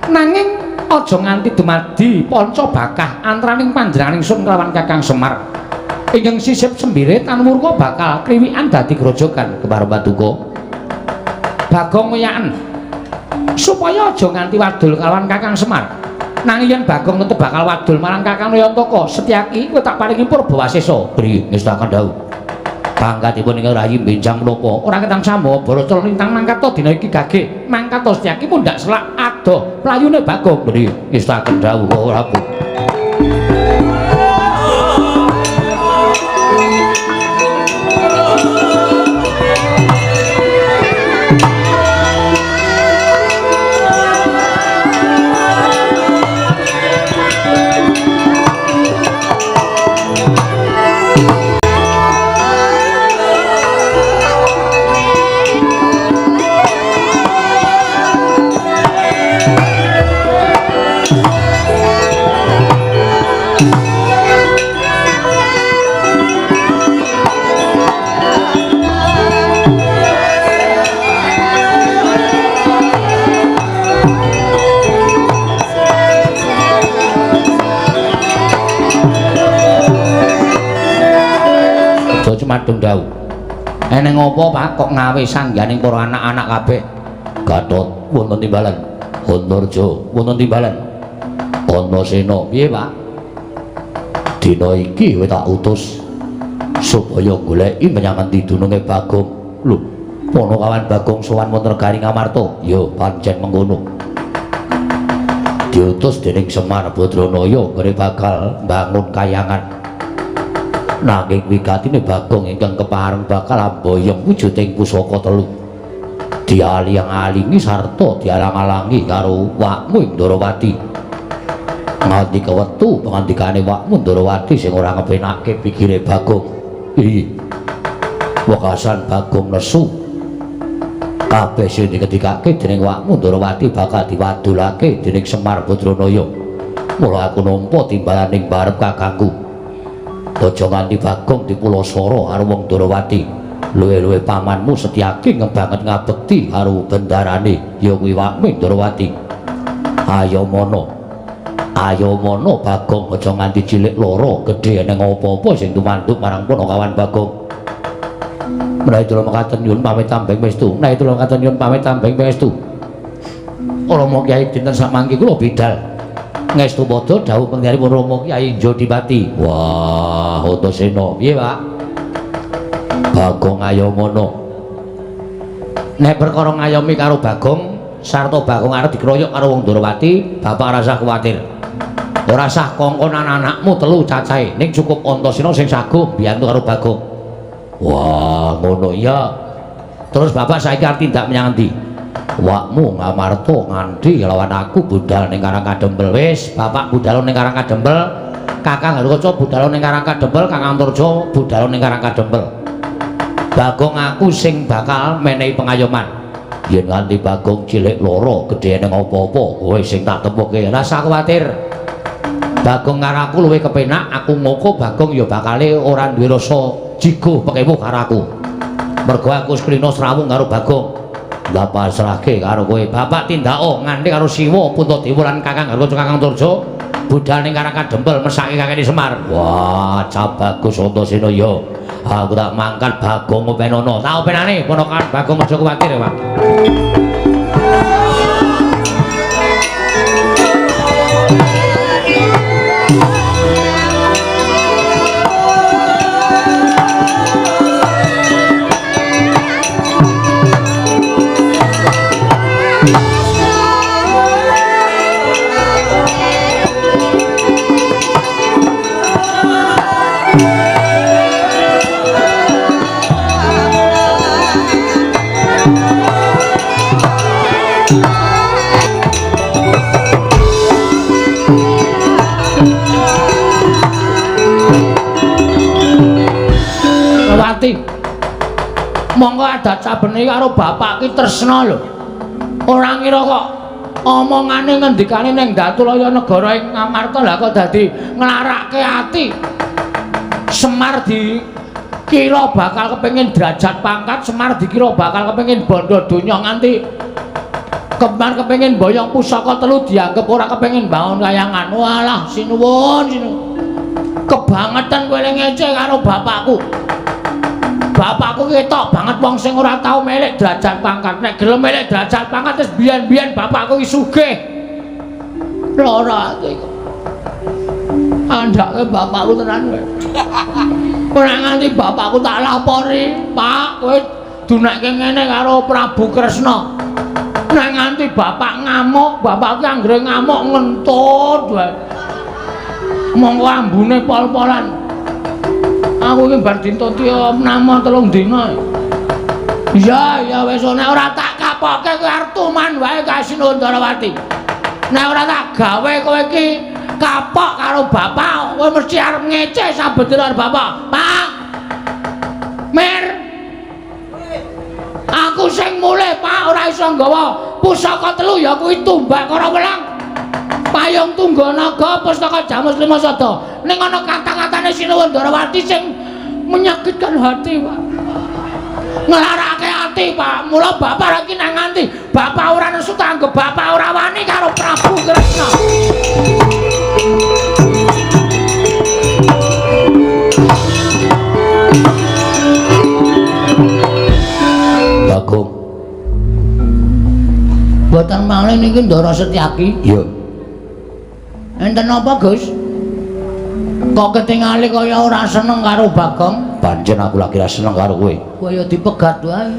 Nanging aja nganti dumadi panca bakah antaraning panjenenganing Sun kelawan Kakang Semar. Ingkang sisip sembirit tan murka bakal kriwikan dadi grojogan Kepar paduka. Bagong ngoyaken supaya aja nganti wadul kelawan Kakang Semar. Nanging yen Bagong tetep bakal wadul marang Kakang Nayantaka, Setyaki kowe tak paringi Purbawasesa. Bri ngestaken dawuh. Pangkatipun ing rayi benjang menapa? Ora ketang sambo Barata lintang mangkata dina iki gagih. Mangkata Setyaki mundhak selak ado playune Bagong. Bri ngestaken dawuh Prabu. Madung dawuh. Eneng apa Pak kok ngawe sangganing para anak-anak kabeh? Gatot wonten timbalan. Antarja wonten timbalan. Antasena piye Pak? Dina iki kowe tak utus supaya goleki menyang endi dununge Bagong. Lho, Panakawan Bagong sowan wonten negari Ngamarta. Ya pancen mengkono. Diutus dening Semar Badranaya kene bakal bangun kayangan. Nanging wigatine Bagong ingkang kepareng bakal amboyong wujuding pusaka 3. Dialing-alingi sarta dialang-alangi karo wakmu ing Ndarawati. Nganti kewetu pangandikane wakmu Ndarawati sing ora ngepenake pikire Bagong. Iya. Wekasan Bagong nesu. Kabeh sing diketikake dening wakmu Ndrawati bakal diwadulake dening Semar Badranaya. Mula aku nampa timbalaning barep kakangku. Aja nganti Bagong dipulosara karo wong Ndrawati. Luwe-luwe pamanmu Setyaki ngebanget ngabekti karo bendarane ya kuwi wakmu Ndrawati. Ayo mono. Ayo mono Bagong aja nganti cilik loro gedhe ning apa-apa sing tumanduk marang Punakawan Bagong. Menawi kula mekaten nyuwun pamit tambeng pangestu. Menawi kula mekaten nyuwun pamit tambeng pangestu. Rama Kyai dinten samangke kula bidal. Ngestu padha dawuh pengdaripun Rama Kyai Jodipati. Wah, Utasena. Piye, Pak? Bagong ayomono. Nek perkara ngayomi karo Bagong sarta Bagong arep dikeroyok karo wong Ndrawati, Bapak ora usah kuwatir. Ora usah kongkonan anakmu telu cacahe, ning cukup Antasena sing saguh biyantu karo Bagong. Wah, ngono ya. Terus Bapak saiki arep tindak menyang endi? Wakmu ngamarta nganti lawan aku budal ning Karang Kadempel. Wis, Bapak budal ning Karang Kadempel, Kakang Harukaca budal ning Karang Kadempel, Kakang Turja budal ning Karang Kadempel. Bagong aku sing bakal menehi pengayoman. Yen nganti Bagong cilik loro gedhe ning apa-apa, kowe sing tak tepuke. Ora usah kuwatir. Bagong karo aku luwih kepenak, aku ngoko Bagong ya bakale ora duwe rasa jigo pekewuh karo aku. Mergo aku skrina srawung karo Bagong. Lah pasrahke karo kowe. Bapak tindako nganti karo Siwa Puntadewa lan Kakang Harukaca Kakang Turja budal ning Karang Kadempel mesake Kakang Semar. Wah, cap bagus Antasena ya. Aku tak mangkat Bagong openono. Tak openane ponakan Bagong aja kuwatir ya, Pak. Monggo adat sabene karo bapak ki tresna lho. Ora ngira kok omongane ngendikane ning Datulaya negara ing Ngamarta lah kok dadi nglarake ati. Semar dikira bakal kepengin derajat pangkat, Semar dikira bakal kepengin bondo donya nganti kembar kepengin boyong pusaka telu dianggep ora kepengin bangun kayangan. Walah sinuwun kebangetan kowe ngece karo bapakku. Bapakku ketok banget wong sing ora tau melek derajat pangkat. Nek gelem melek derajat pangkat wis biyen-biyen bapakku iki sugih. Lara ati kok. Andake bapakku tenan kowe. Ora nganti bapakku tak lapori, Pak, kowe dunekke ngene karo Prabu Kresna. Nek nganti bapak ngamuk, bapak ki anggere ngamuk ngentut wae. Monggo ambune pol-polan. Aku iki bar dintuti nama 3 dina. Iya, wis nek ora tak kapoke kowe arep tuman wae Kasinuwun Ndrawati. Nek ora tak gawe kowe iki kapok karo bapak, kowe mesti arep ngece sabedene bapak. Pak. Mir. Aku sing mulih, Pak, ora iso nggawa pusaka 3 ya kuwi tumbak karo welang. Payung Tungganaga Pustaka Jamus Lima Sada. Ning ana kata-katane Sinuwun Ndrawati sing menyakitkan hati, Pak. Nglarake ati, Pak. Mula bapak lagi nang nganti bapak ora nesu tanggep bapak ora wani karo Prabu Kresna. Bagong. Boten malih niki Ndara Setyaki. Iya. Enten apa, Gus? Kok ketingali kaya ora seneng karo Bagong? Pancen aku lagi ra seneng karo kowe. Kaya dipegat wae.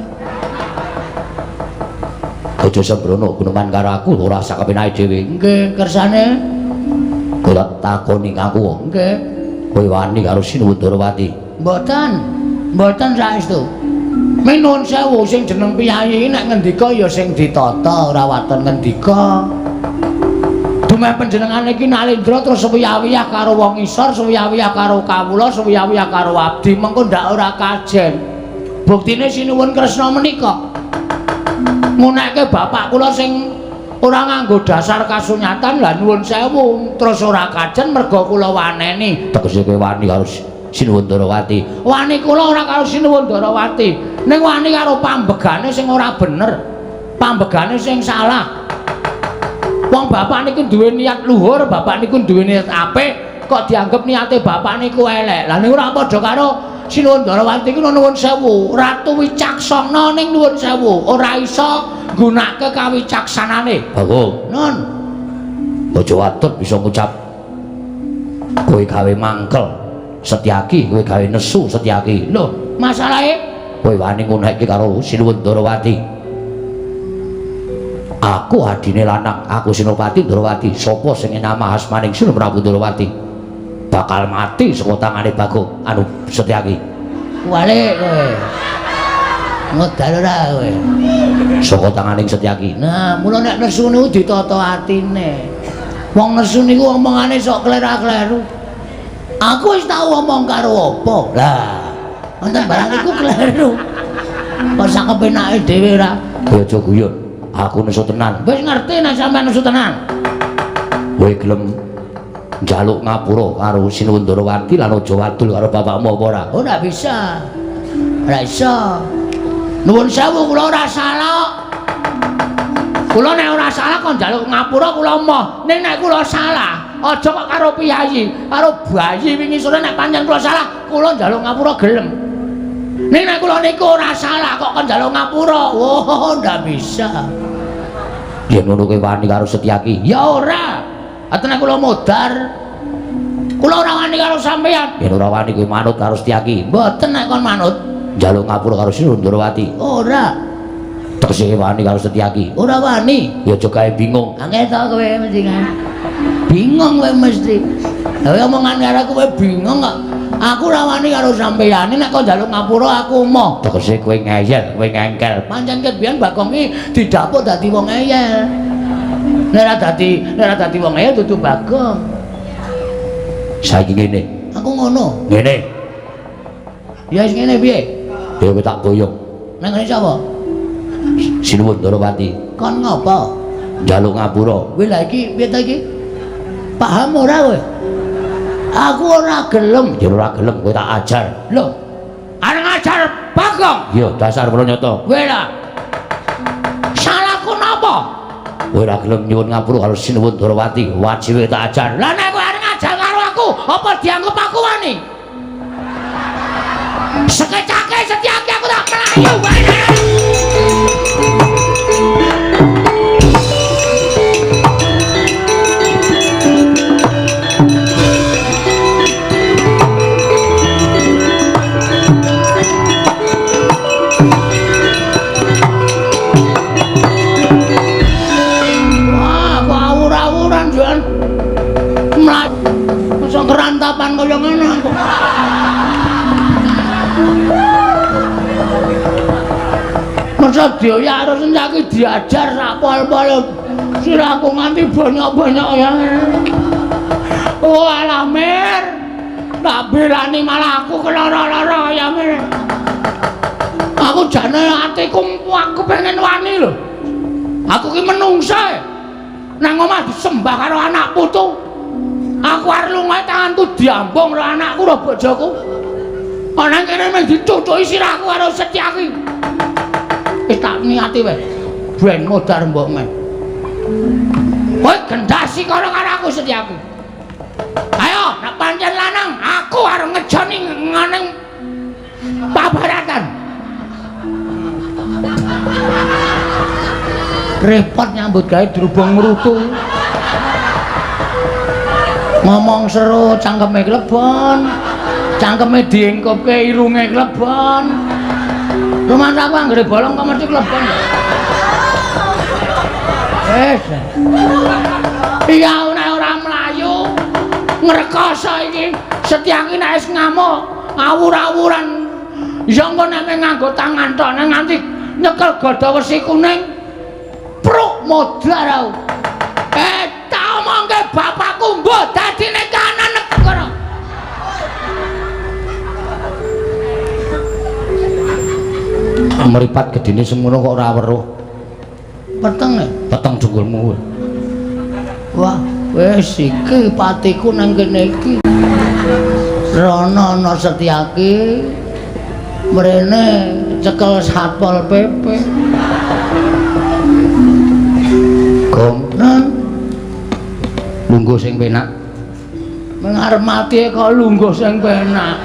Aja sembrono guneman karo aku ora sak kepenake dhewe. Nggih, kersane. Kowe takoni aku. Nggih. Kowe wani karo Sinuwun Ndrawati. Mboten saestu. Minun sewu sing jeneng piyayi nek ngendika ya sing ditata ora waton ngendika. Dumeh panjenengan iki Nalendra terus suwi-wiyah karo wong isor, suwi-wiyah karo kawula, suwi-wiyah karo abdi, mengko ndak ora kajen. Buktine sinuwun Kresna menika ngunekke bapak kula sing ora nganggo dasar kasunyatan lah nuwun sewu terus ora kajen merga kula waneni. Tegese kowe wani karo Sinuwun Darawati. Wani kula ora karo Sinuwun Darawati, ning wani karo pambegane sing ora bener, pambegane sing salah. Wong bapak niku duwe niat luhur, bapak niku duwe niat apik, kok dianggep niate bapak niku elek. Lah niku ora padha karo Sinuwun Darawati ku nuwun sewu, ratu wicaksana ning nuwun sewu, ora iso nggunakake kawicaksanane. Bagong. Nun. Aja watut bisa ngucap kowe gawe mangkel Setyaki, kowe gawe nesu Setyaki. Lho, masalahe kowe wani ngunekke karo Sinuwun Darawati. Aku adine lanang, aku Sinopati Darawati. Sapa sing nama asmaning Sinuwun Prabu Darawati? Bakal mati saka tangane Bagong anu Setyaki. wale kowe. Ngedal ora kowe. Saka tanganing Setyaki. Nah, mula nek nesu niku ditata atine. Wong nesu niku omongane sok kleru-kleru. Aku wis tau omong karo apa? Lah, wonten barang iku kleru. Kok sak kepenake dhewe ora. Kowe aja guyon. Aku nesu tenan. Wis ngerti nek sampean nesu tenan. Kowe gelem njaluk ngapura karo Sinuwun Darawati lan aja wadul karo bapakmu apa ora? Ora bisa. Ora iso. Nuwun sewu kula ora salah. Kula nek ora salah kok njaluk ngapura kula emoh. Ning nek kula salah, aja kok karo piyayi, karo bayi wingi sore nek pancen kula salah, kula njaluk ngapura gelem. Ning nek kula niku ora salah kok njaluk ngapura. Oh, ndak bisa. Yen ngono kowe wani karo Setyaki. Ya ora. Atene kula modar. Kula ora wani karo sampeyan. Yen ora wani kowe manut karo Setyaki. Mboten nek kon manut. Njaluk ngapura karo Sinuwun Darawati. Ora. Tegese wani karo Setyaki. Ora wani. Ya aja gawe bingung. Angel to kowe mesti kan. Bingung kowe mesti. Kowe omongan karo kowe bingung kok. Aku ora wani karo sampeyan. Nek kok njaluk ngapura aku emoh. Tegese kowe ngeyel, kowe ngengkel. Pancen ket biyen Bagong iki didapuk dadi wong ngeyel. Nek ora dadi wong ngeyel dudu Bagong. Saiki ngene. Aku ngono. Ngene. Ya wis ngene piye? Ya kowe tak boyong. Nang ngene sapa? Sinuwun Darawati. Kon ngopo? Njaluk ngapura. Kowe lha iki piye ta iki? Paham ora kowe? Aku ora gelem. Yen ora gelem kowe tak ajar. Lho. Areng ajar Bagong. Iya, dasar pranyata. Kowe lah. Salahku napa? Kowe ora gelem nyuwun ngapura karo Sinuwun Darawati, wajibe tak ajar. Lah nek kowe areng ajar karo aku, apa dianggep aku wani? Sekecake Setyaki aku tak melayu. Kerantapan kaya ngene aku. Masa dia harus Setyaki diajar sak pol-pol siraku nganti banyak-banyak ya. Oh alamir. Tak belani malah aku kelara-lara ya mir. Aku jane atiku aku pengen wani lho. Aku ki menungsa. Nang omah disembah karo anak putu. Aku arep lunga tanganku diambung karo anakku karo bojoku. Ana kene mung dicucuki sirahku karo Setyaki. Wis tak niati wae. Ben modar mbok men. Kowe gendasi karo aku Setyaki. Ayo, nek pancen lanang, aku arep ngejoni ngene pabaratan. Repot nyambut gawe drubung mrutu. Ngomong seru cangkeme klebon, cangkeme diengkopke irunge klebon. Rumah aku anggere bolong kok mesti klebon. Iya nek ora mlayu ngrekoso iki Setyaki nek wis ngamuk awur-awuran ya engko nek nganggo tangan tok nek nganti nyekel godha wesi kuning pruk modar aku. Tak omongke bapakku mbok dadine kanan negara. Meripat gedine semono kok ora weruh. Peteng jungkulmu. Wah, wis iki patiku nang kene iki. Rono ana Setyaki. Mrene cekel Satpol PP. Gomnan lungguh sing penak. Mengarep mati kok lungguh sing penak.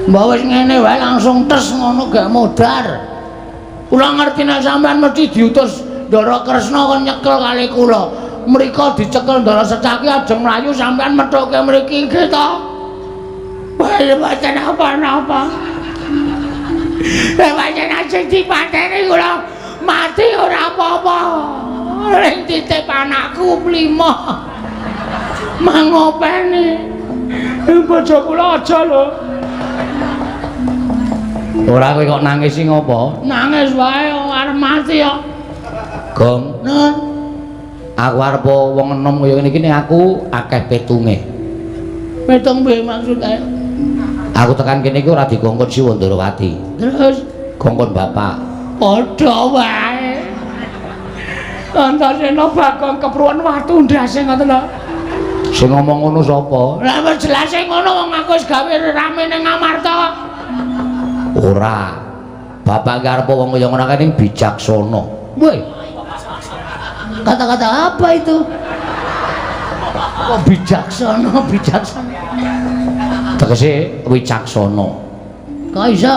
Mbak wis ngene wae langsung tes ngono gak modar. Kula ngerti nek sampean mesti diutus Ndara Kresna kon nyekel kali kula. Mriko dicekel Ndara Setyaki ajeng mlayu sampean methuke mriki nggih to. Wae pancen apa-apa. Pancen ajeng dipateni kula mati ora apa-apa. Ning titip anakku plima. Mangopeni. Bojo kula aja lho. Ora kowe kok nangis sing ngopo? Nangis wae arep mati kok. Gom, Nun, aku arep wong enom kaya ngene iki aku akeh petunge. petung piye maksudnya? Aku tekan kene iki ora dikongkon si Wandrawati. Terus Kongkon bapak. padha wae. Antasena Bagong kepruwen watu ndase ngoten lho. Sing ngomong ngono sapa? Lah wis jelas ngono wong aku wis gawe rame ning Ngamarta. Ora. Bapak ki arep wong kaya ngono kene bijaksana. Woi. Kata-kata apa itu? Kok bijaksana? Tegese wicaksana. Kok iso?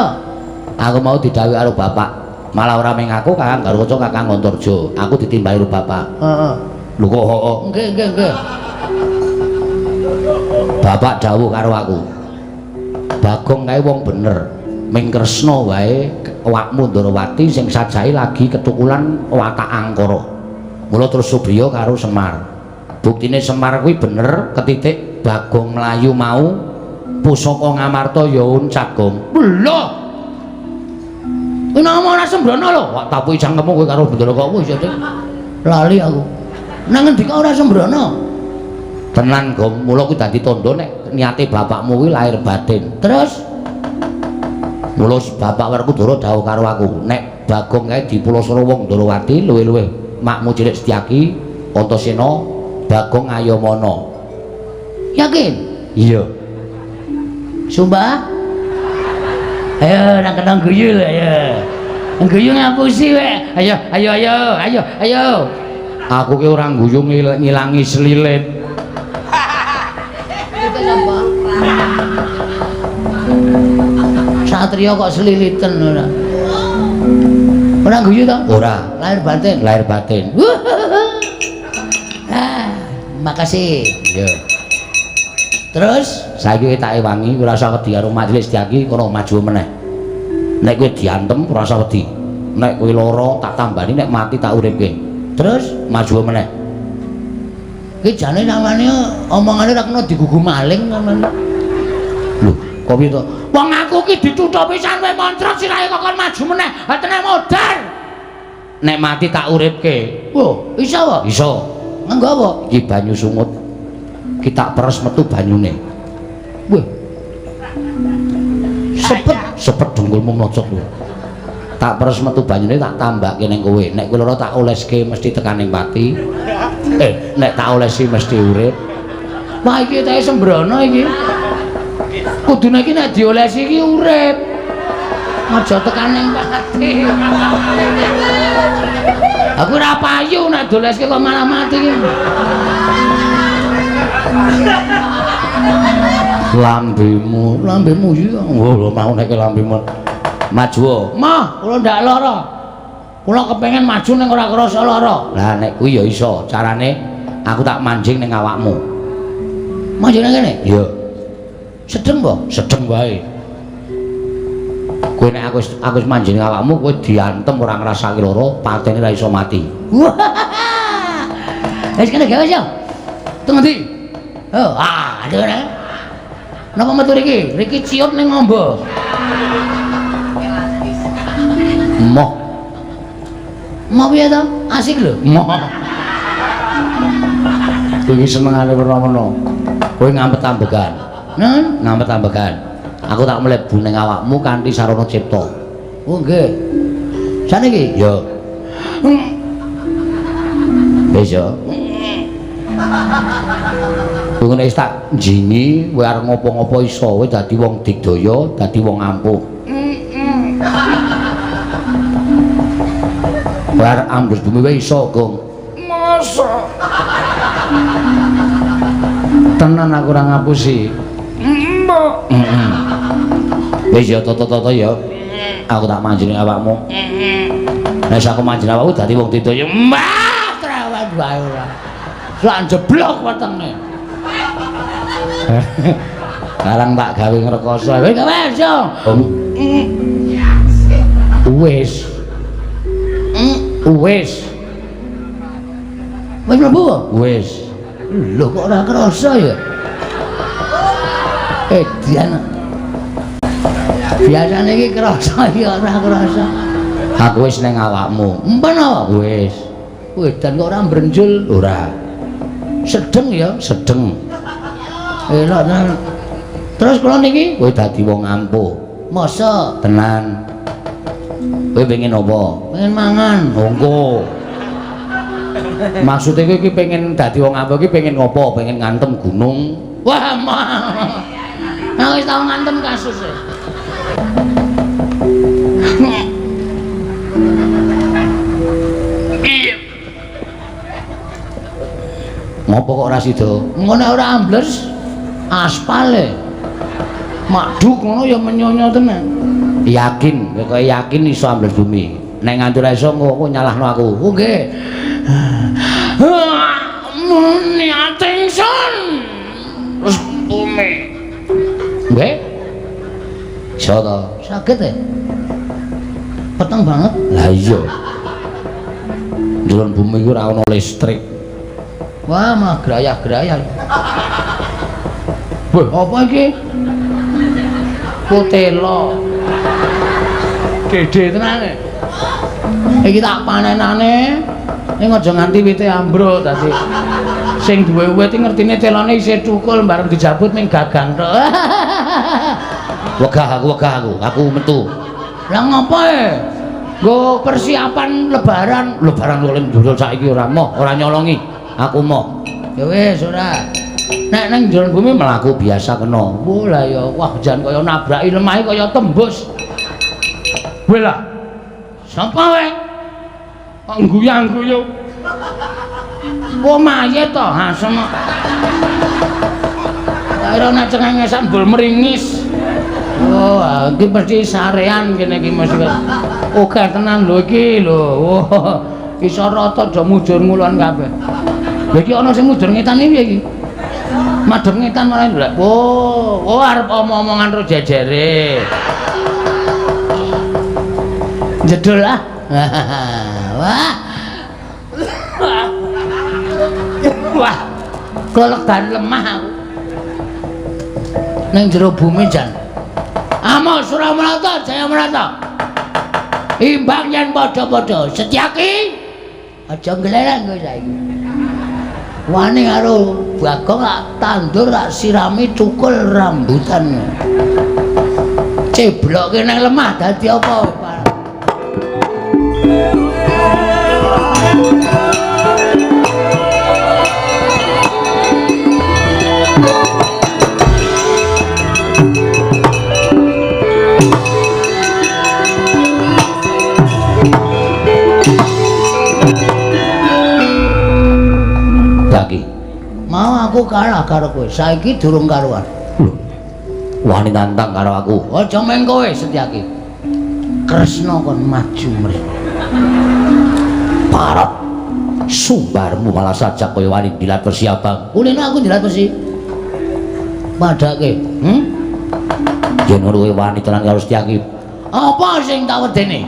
Aku mau didhawuhi karo bapak. Malah ora meng aku Kakang Garwaca Kakang Antarja. Aku ditimbahi karo bapak. Heeh. Lho kok hoo. Nggih. Bapak dawuh karo aku. Bagong kae wong bener. Ming Kresna wae awakmu Ndrawati sing sajahe lagi ketukulan watak angkara. Mula terus Subriya karo Semar. Buktine Semar kuwi bener ketitik Bagong mlayu mau pusaka Ngamarta ya uncap Gong. Lho. Ini ngomong ora sembrono lho. Wak tapuki cangkemmu kowe karo Bendara kok wis ya, Dik. Lali aku. Nang ngendi kok ora sembrono? Tenan Gong, mula kuwi dadi tandha nek niate bapakmu kuwi lahir batin. Terus Mula bapak Werkudara dawuh karo aku, nek Bagong kae dipulasana wong Ndrawati luwih-luwih makmu cilik Setyaki, Antasena, Bagong Ayamana. yakin? Iya. Sumpah? Ayo nang kenang guyu lho ya. Guyu ngapusi wae. Ayo. Aku ki ora guyu ngilangi selilit. Itu apa? Satria kok selilitan ora. Ora guyu to? Ora. Lahir batin. Lahir batin. Makasih. Iya. Terus Saiki tak ewangi ora usah wedi karo majelis Setyaki kono maju meneh. Nek kowe diantem ora usah wedi. Nek kowe lara tak tambani, nek mati tak uripke. terus Maju meneh. ki jane namane omongane ora kena digugu maling namane. Lho, kok piye to? Wong aku ki dituthuk pisan wae mantra sirahe kok kon maju meneh. Hatene modar. Nek mati tak uripke. Oh, iso wae. Iso. Nganggo apa? Iki banyu sungut. Kita peres metu banyune. Wah. Sepet dengkulmu mlocok lho. Tak peres metu banyune tak tambahke ning kowe. Nek kowe lara tak oleske mesti tekaning pati. Nek tak olesi mesti urip. Wah iki tae sembrono iki. Kudune iki nek diolesi iki urip. Aja tekaning pati. Aku ora payu nek doleske kok malah mati iki. Lambemu iki. Lho mau nek lambemu. Maju. Mah, kula ndak lara. Kula kepengin maju ning ora krasa lara. Lah nek kuwi ya iso. Carane aku tak manjing ning awakmu. Maju nang kene. Iya. Sedeng po? Sedeng wae. Kowe nek aku wis manjing ning awakmu, kowe diantem ora ngrasake lara, patene ra iso mati. Wis kene gawe yo. Teng ndi? Oh, aduh nek. Napa metu riki? Riki ciut ning ngombo. Moh. Mau piye to? Asik lho. Moh. Iki senengane menawa. Kowe ngampet ambegan. Ngampet ambegan. Aku tak mlebu ning awakmu kanthi sarana cipta. Oh nggih. Saniki? Ya. Wis ya. Kowe nek tak njingi kowe arep ngopo-ngopo iso kowe dadi wong digdaya, dadi wong ampuh. Kowe arep ambles bumi wae iso, Gong. Masa? Tenan aku ora ngapusi. Mbok. Wis ya toto-toto ya. Aku tak manjeni awakmu. Nek aku manjeni awakmu dadi wong digdaya. Mbah, trawan wae ora. Sak jeblok wetenge. Sekarang tak gawe ngrekoso. Wis yo. Wis. Wis. Wis mlebu? Wis. Lho kok ora krasa ya? Dian. Biasane iki krasa ya ora krasa. Aku wis ning awakmu. Empen apa? Wis. Wedan kok ora mbrenjul? Ora. Sedeng ya, sedeng. Elok tenan. Terus kula niki kowe dadi wong ampuh. Masa tenan. Kowe pengen apa? Pengen mangan. Monggo. Maksudnya kowe iki pengen dadi wong ampuh iki pengen ngopo? Pengen ngantem gunung. Wah, mah. Nah, wis tau ngantem kasus e. Ngopo kok ora sida? Ngono ora ambles aspale. Makduk ngono ya menyonyo tenan. Yakin, kok yakin iso ambles bumi. Nek nganti ora iso kok nyalahno aku. Oh nggih. Muni attention. Terus bumi. Nggih. Iso to? Saged e. Peteng banget. Lah iya. Nduran bumi ku ora ono listrik. Wah, mah gerayah-gerayah. Wah, apa iki? Kutelo. Gede tenan e. Iki tak panenane. Ning aja nganti wite ambruk dadi sing duwe wit iki ngertine celone isih cukul bareng dijabut ning gagang tok. Wegah aku. Aku metu. Lah ngopo e? Nggo persiapan lebaran lulen dodol saiki ora moh, ora nyolongi. Aku mau. Ya wis ora. Nek nang njoron bumi mlaku biasa kena. Oh lah ya, wah jan kaya nabraki lemah kaya tembus. Kowe lah. Sapa wae? Kok guyang-guyu? Oh mayit to, asem. Kaya nek cengengesan bol meringis. Oh, iki mesti sarean kene iki mesti. Oke tenan lho iki lho. Oh, iso rata do mujur ngulon kabeh. Lha iki ana sing mujur ngetan iki piye iki? Madhep ngetan malah lho. Oh, arep omong-omongan karo jejere. Jedul ah. Wah. Wah. Golek dan lemah aku. Ning jero bumi jan. Amo Suramarata, Jayamarata. Imbang yen padha-padha. Setyaki. Aja nglelang kowe saiki. Wani karo Bagong tak tandur tak sirami cukul rambutan. Cebloke nang lemah dadi apa? Mau aku kalah karo kowe, saiki durung karuan. Wani nantang karo aku. Aja meng kowe Setyaki. Kresna kon maju mrene. Parot. Sumbarmu malah sajak kowe wani dilat Persi Abang. Kulino aku dilat Persi. Padake, yen kowe wani tenan karo Setyaki. Apa sing tak wedeni?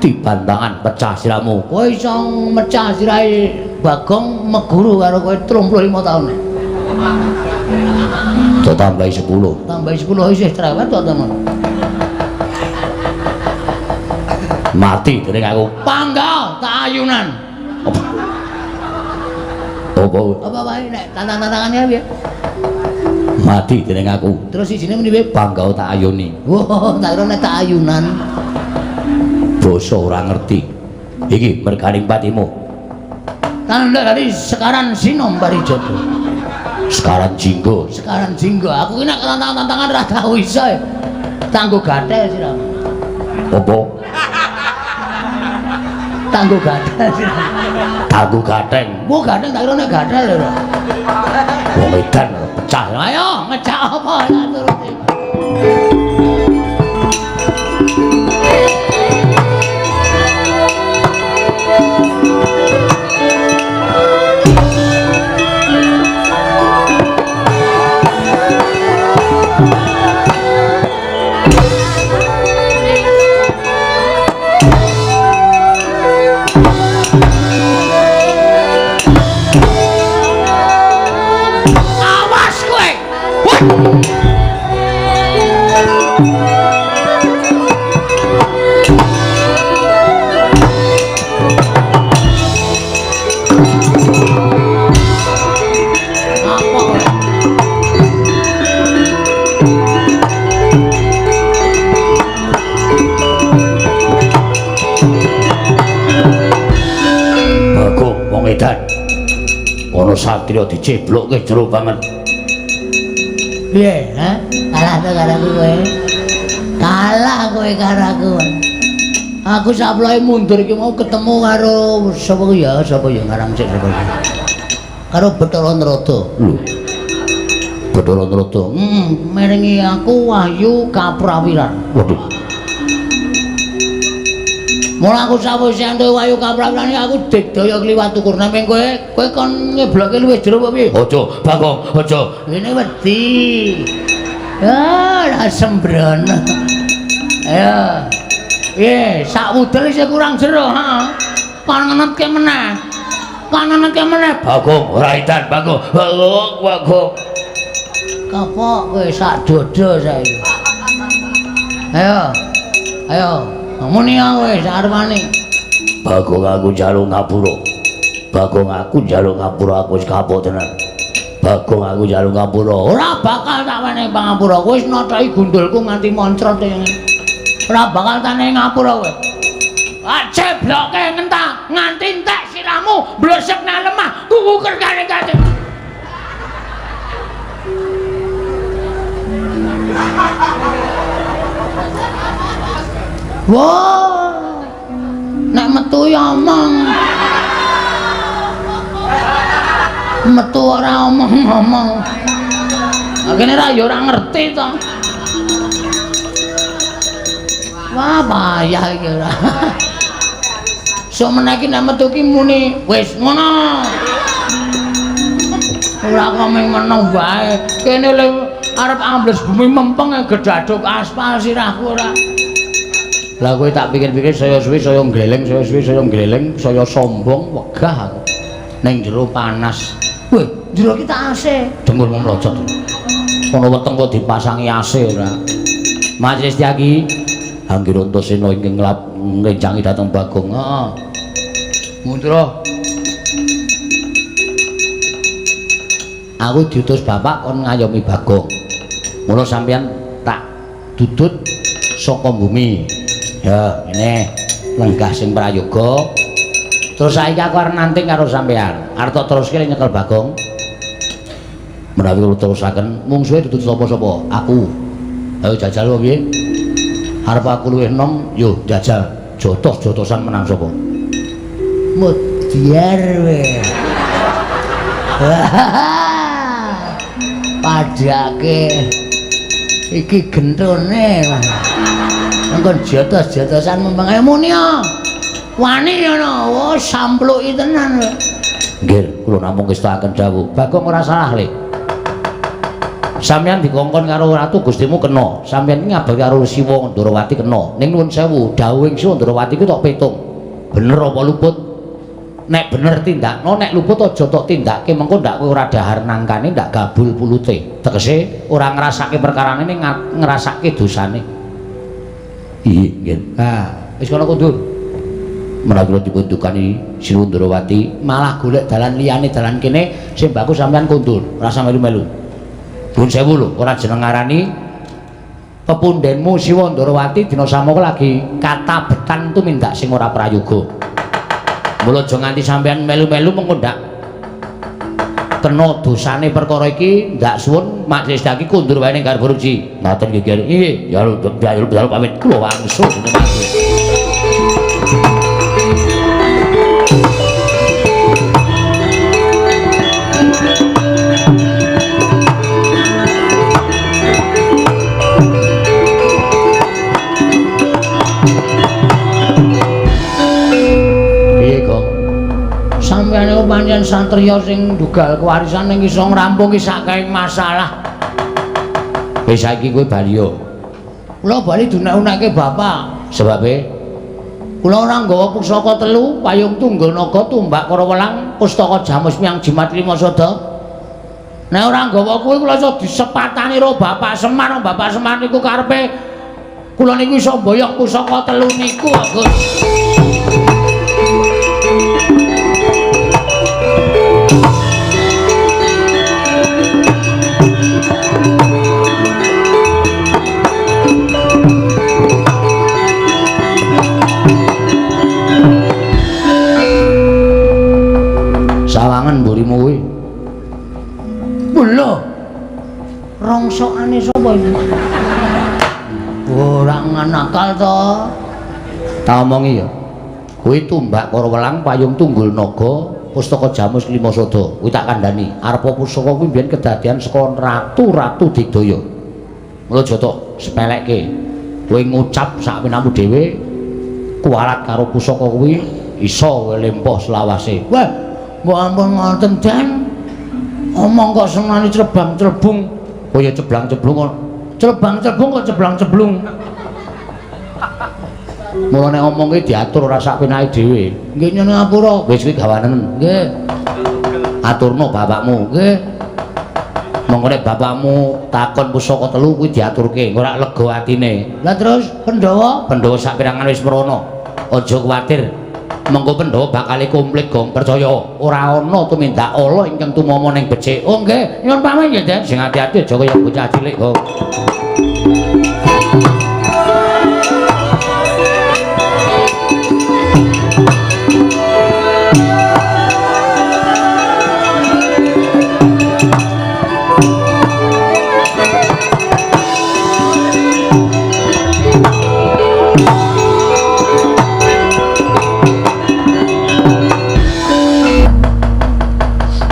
Dibantangan pecah siramu. Kowe iso mecah sirahe Bagong meguru karo kowe 35 taun. Do tambahi 10. Tambahi 10 isih cerewet to, teman. Mati dening aku. Panggal tak ayunan. Apa wae nek tantang-tantangane piye? Mati dening aku. Terus isine muni piye? Bangga tak ayoni. Wah, tak kira nek tak ayunan. Basa ora ngerti. Iki merganing patimu. Tanda dari sekaran sinom Barijoto. Sekarang jinggo. Sekaran jinggo. Aku ki nek tantang-tantangan ra tau iso. Tanggo gathel sira. Apa? Tanggo gathel sira. Tanggo gateng. Wah, gathel tak kira nek gathel lho. Wong edan pecah. Ayo ngecak apa tak turuti. Satria diceblokke jero banget. Piye, ha? Kalah to karo kowe. Kalah kowe karo aku. Aku saploke mundur iki mau ketemu karo sapa ya? Sapa ya ngarang sik sapa ya? Karo Bathara Narada. Lho. Bathara Narada. Merengi aku Wahyu Kaprawiran. Waduh. Mula aku sawise entuk Wahyu Kaprawiran aku digdaya kliwat tukur nang kowe kon nyeblokke luwih jero apa piye? Aja, Bagong, aja. Ini wedi. Ya, ra sembrono. Ayo. Sak wudel isih kurang jero, ha. Kon ngenetke meneh. Kon ngenetke meneh. Bagong, ora edan, Bagong. Bagong. Kapok kowe sak dodo saiki. Ayo. Ayo. Muni kowe sarwane. Bagong aku njaluk ngapura. Bagong aku njaluk ngapura aku wis kapok tenan. Bagong aku njaluk ngapura. Ora bakal tak wenehi pangapura. Kowe wis notoki gundulku nganti moncrot ya. Ora bakal tak wenehi ngapura kowe. Cebloke ngentang nganti entek sirahmu blesek nang lemah kuku kene kate. Wah, nek metu ya omong. Metu ora omong-omong. Kene ra ya ora ngerti to. Wah, payah iki ora. Sok meneh iki nek metu ki muni wis ngono. Ora komeng meneng wae. Kene le arep ambles bumi mempeng gedaduk aspal sirahku ora. Lah kowe tak pikir-pikir saya suwi saya gleleng, saya suwi saya gleleng, saya sombong, wegah aku. Ning jero panas. Weh, jero kita AC. Dengur mlocot. Ana weteng kok dipasangi AC ora. Mas Setyaki, Anggir Antasena ingkang ngrencangi dhateng Bagong. Heeh. Mundura. aku diutus bapak kon ngayomi Bagong. Mula sampeyan tak dudut saka bumi. Ya, ngene lenggah sing prayoga. Terus saiki aku arep nanting karo sampeyan. Arep tak teruske nyekel Bagong. Menawi kula terusaken, mungsuhe ditutus sapa-sapa? Aku. Ayo jajal wae piye? Arep aku luwih enom, yo jajal. Jotos-jotosan menang sapa? Mudyar we. Padake iki gentone. Engko jotos-jotosan mempeng ae muni ya. Wani ngono, oh sampluki tenan. Nggih, kula namung ngestakaken dawuh. Bagong ora salah, Le. Sampeyan dikongkon karo ratu Gustimu kena. Sampeyan iki ngabari karo Siwa Ndrawati kena. Ning nuwun sewu, dawuhing Siwa Ndrawati ku tok petung. Bener apa luput? Nek bener tindakno, nek luput aja tok tindakke, mengko ndak kowe ora dahar nangkane, ndak gabul pulute. Tegese ora ngrasake perkarane ning ngrasake dosane. Iya, nggih. Ha, wis kono kundur. menawa dipundukani Sinundrawati malah golek dalan liyane dalan kene sing bagus sampean kondur rasa melu-melu. Nuwun sewu lho ora jeneng ngarani pepundhenmu Siwandrawati dina samangka lagi katabetan tumindak sing ora prayoga. Mula aja nganti sampean melu-melu mengko ndak kena dosane perkara iki ndak suwun Mak Sestaki kundur wae ning garwa ruci. Ngoten nggih Kyai. Nggih, ya dalu pamit kula wangsul menawi. Sampeyan niku pancen satriya sing ndugal kewarisan ning iso ngrampung sakaing masalah. Wis saiki kowe bali yo. Kula bali dunek-unekke bapak. Sebabe Kula ora nggawa pusaka telu, payung tunggul naga, tumbak karo welang, pustaka jamus miyang jimat lima sada. Nek ora nggawa kuwi kula iso disepatani karo Bapak Semar. Bapak Semar niku karepe kula niku iso mboyong pusaka telu niku, Gus. sawangan mburimu kuwi. Lho. Rongsokane sapa iki? Ora nganakal to. Tak omongi ya. Kuwi tumbak karo welang payung tunggul naga pustaka jamus lima sada. Kuwi tak kandhani. Arepa pusaka kuwi biyen kedadian saka ratu-ratu Digdaya. Mula aja tok sepelekke. Kowe ngucap sak penamu dhewe kuwarat karo pusaka kuwi iso lempoh selawase. Wah, mbok ampun ngoten Den. Omong kok senani crebang-crebung. Oh ya ceblang-ceblung. Crebang-crebung kok ceblang-ceblung. Mula nek omong ki diatur ora sak penake dhewe. Nggih nyuwun ngapura. Wis kuwi gawanen. Nggih. Aturno bapakmu. Nggih. Monggo nek bapakmu takon pusaka telu kuwi diaturke, ora lega atine. Lah terus Pandhawa? Pandhawa sak pirangan wis merono. Aja kuwatir. Mengko Pandhawa bakal komplit gong percaya ora ana tumindak ala ingkang tumama ning becik. Oh nggih, nyuwun pamit nggih Den. Sing ati-ati aja kaya bocah cilik kok.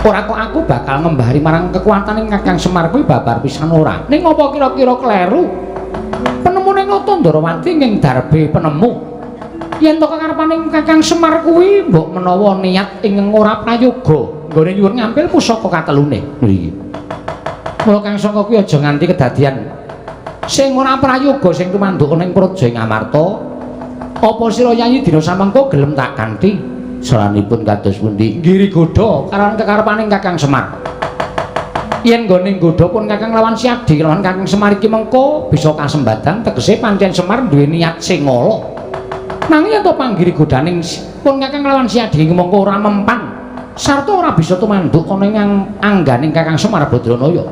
Ora kok aku bakal ngembari marang kekuatane Kakang Semar kuwi babar pisan ora. Ning apa kira-kira kleru? Penemune Ndrawati ing darbe penemu. Yen to kakarepane Kakang Semar kuwi mbok menawa niat ing ora prayoga, nggone nyuwun ngampil pusaka katelune. Nggih. Mula Kang Saka kuwi aja nganti kedadian sing ora prayoga sing tumanduk ning Praja Ngamarta. Apa sira Yayi dina samangka gelem tak ganti? Salanipun kados pundi? Giri Goda karan kekarepaning Kakang Semar. Yen nggone nggodha pun Kakang lawan Siadi lawan Kakang Semar iki mengko bisa kasembadan tegese pancen Semar duwe niat sing ala. Nanging yen to panggiri godaning pun Kakang lawan Siadi mengko ora mempan sarta ora bisa tumanduk ana ing angganing Kakang Semar Badranaya.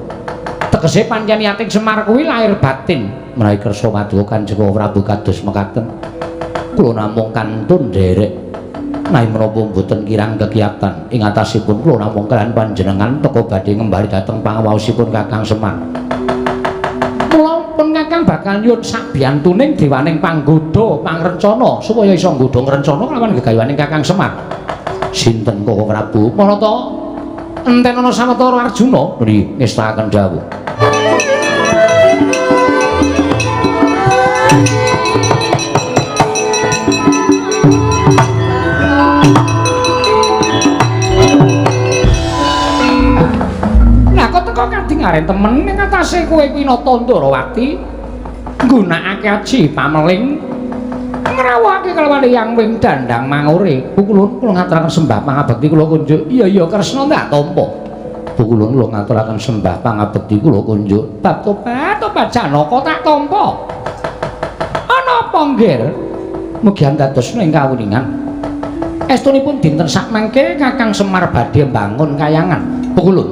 Tegese pancen niating Semar kuwi lahir batin Menawi kersa paduka Kanjeng Prabu kados mekaten. Kula namung kantun nderek nanging menapa mboten kirang kegiatan ing atasipun kula namung kaliyan panjenengan teka badhe ngembali dhateng pangawaosipun Kakang Semar. Mula pun Kakang bakal nyuwun sabiyantuning dewaning panggoda pangrencana supaya iso nggodha ngrencana kelawan gegayaning Kakang Semar. Sinten Koko Prabu? Mula to enten ana Sawetara Arjuna Nggih, ngestakaken dawuh. Kok kadingaren temen ning atase kowe kuwi Nata Ndrawati nggunakake aji pameling ngrawuhake kelawan Hyang Wing Dandang Mangure. Pukulun kula ngaturaken sembah pangabekti kula kunjuk. Iya Kresna ndak tampa. Pukulun kula ngaturaken sembah pangabekti kula kunjuk. Bab tobat Janaka tak tampa. Ana apa nggir? Mugi antados ing kawuningan. Estunipun dinten sakmangke Kakang Semar badhe mbangun kayangan. Pukulun.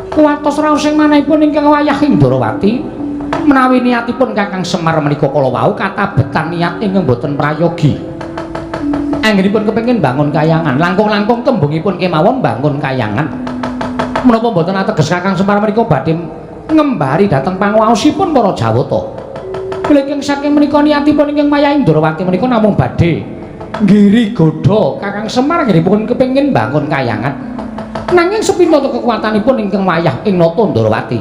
Kuwatos raos sing manahipun ingkang wayah Indrawati menawi niatipun Kakang Semar menika kala wau katabetan niat ingkang boten prayogi. Anggenipun kepengin bangun kayangan, langkung-langkung tembungipun kemawon bangun kayangan. Menapa boten ateges Kakang Semar menika badhe ngembari dhateng panguwaosipun para Jawata. Lajeng saking menika niatipun ingkang wayah Indrawati menika namung badhe ngiri godha Kakang Semar anggenipun kepengin bangun kayangan. Nanging sepinata kekuatanipun ingkang wayah ing Nata Ndrawati.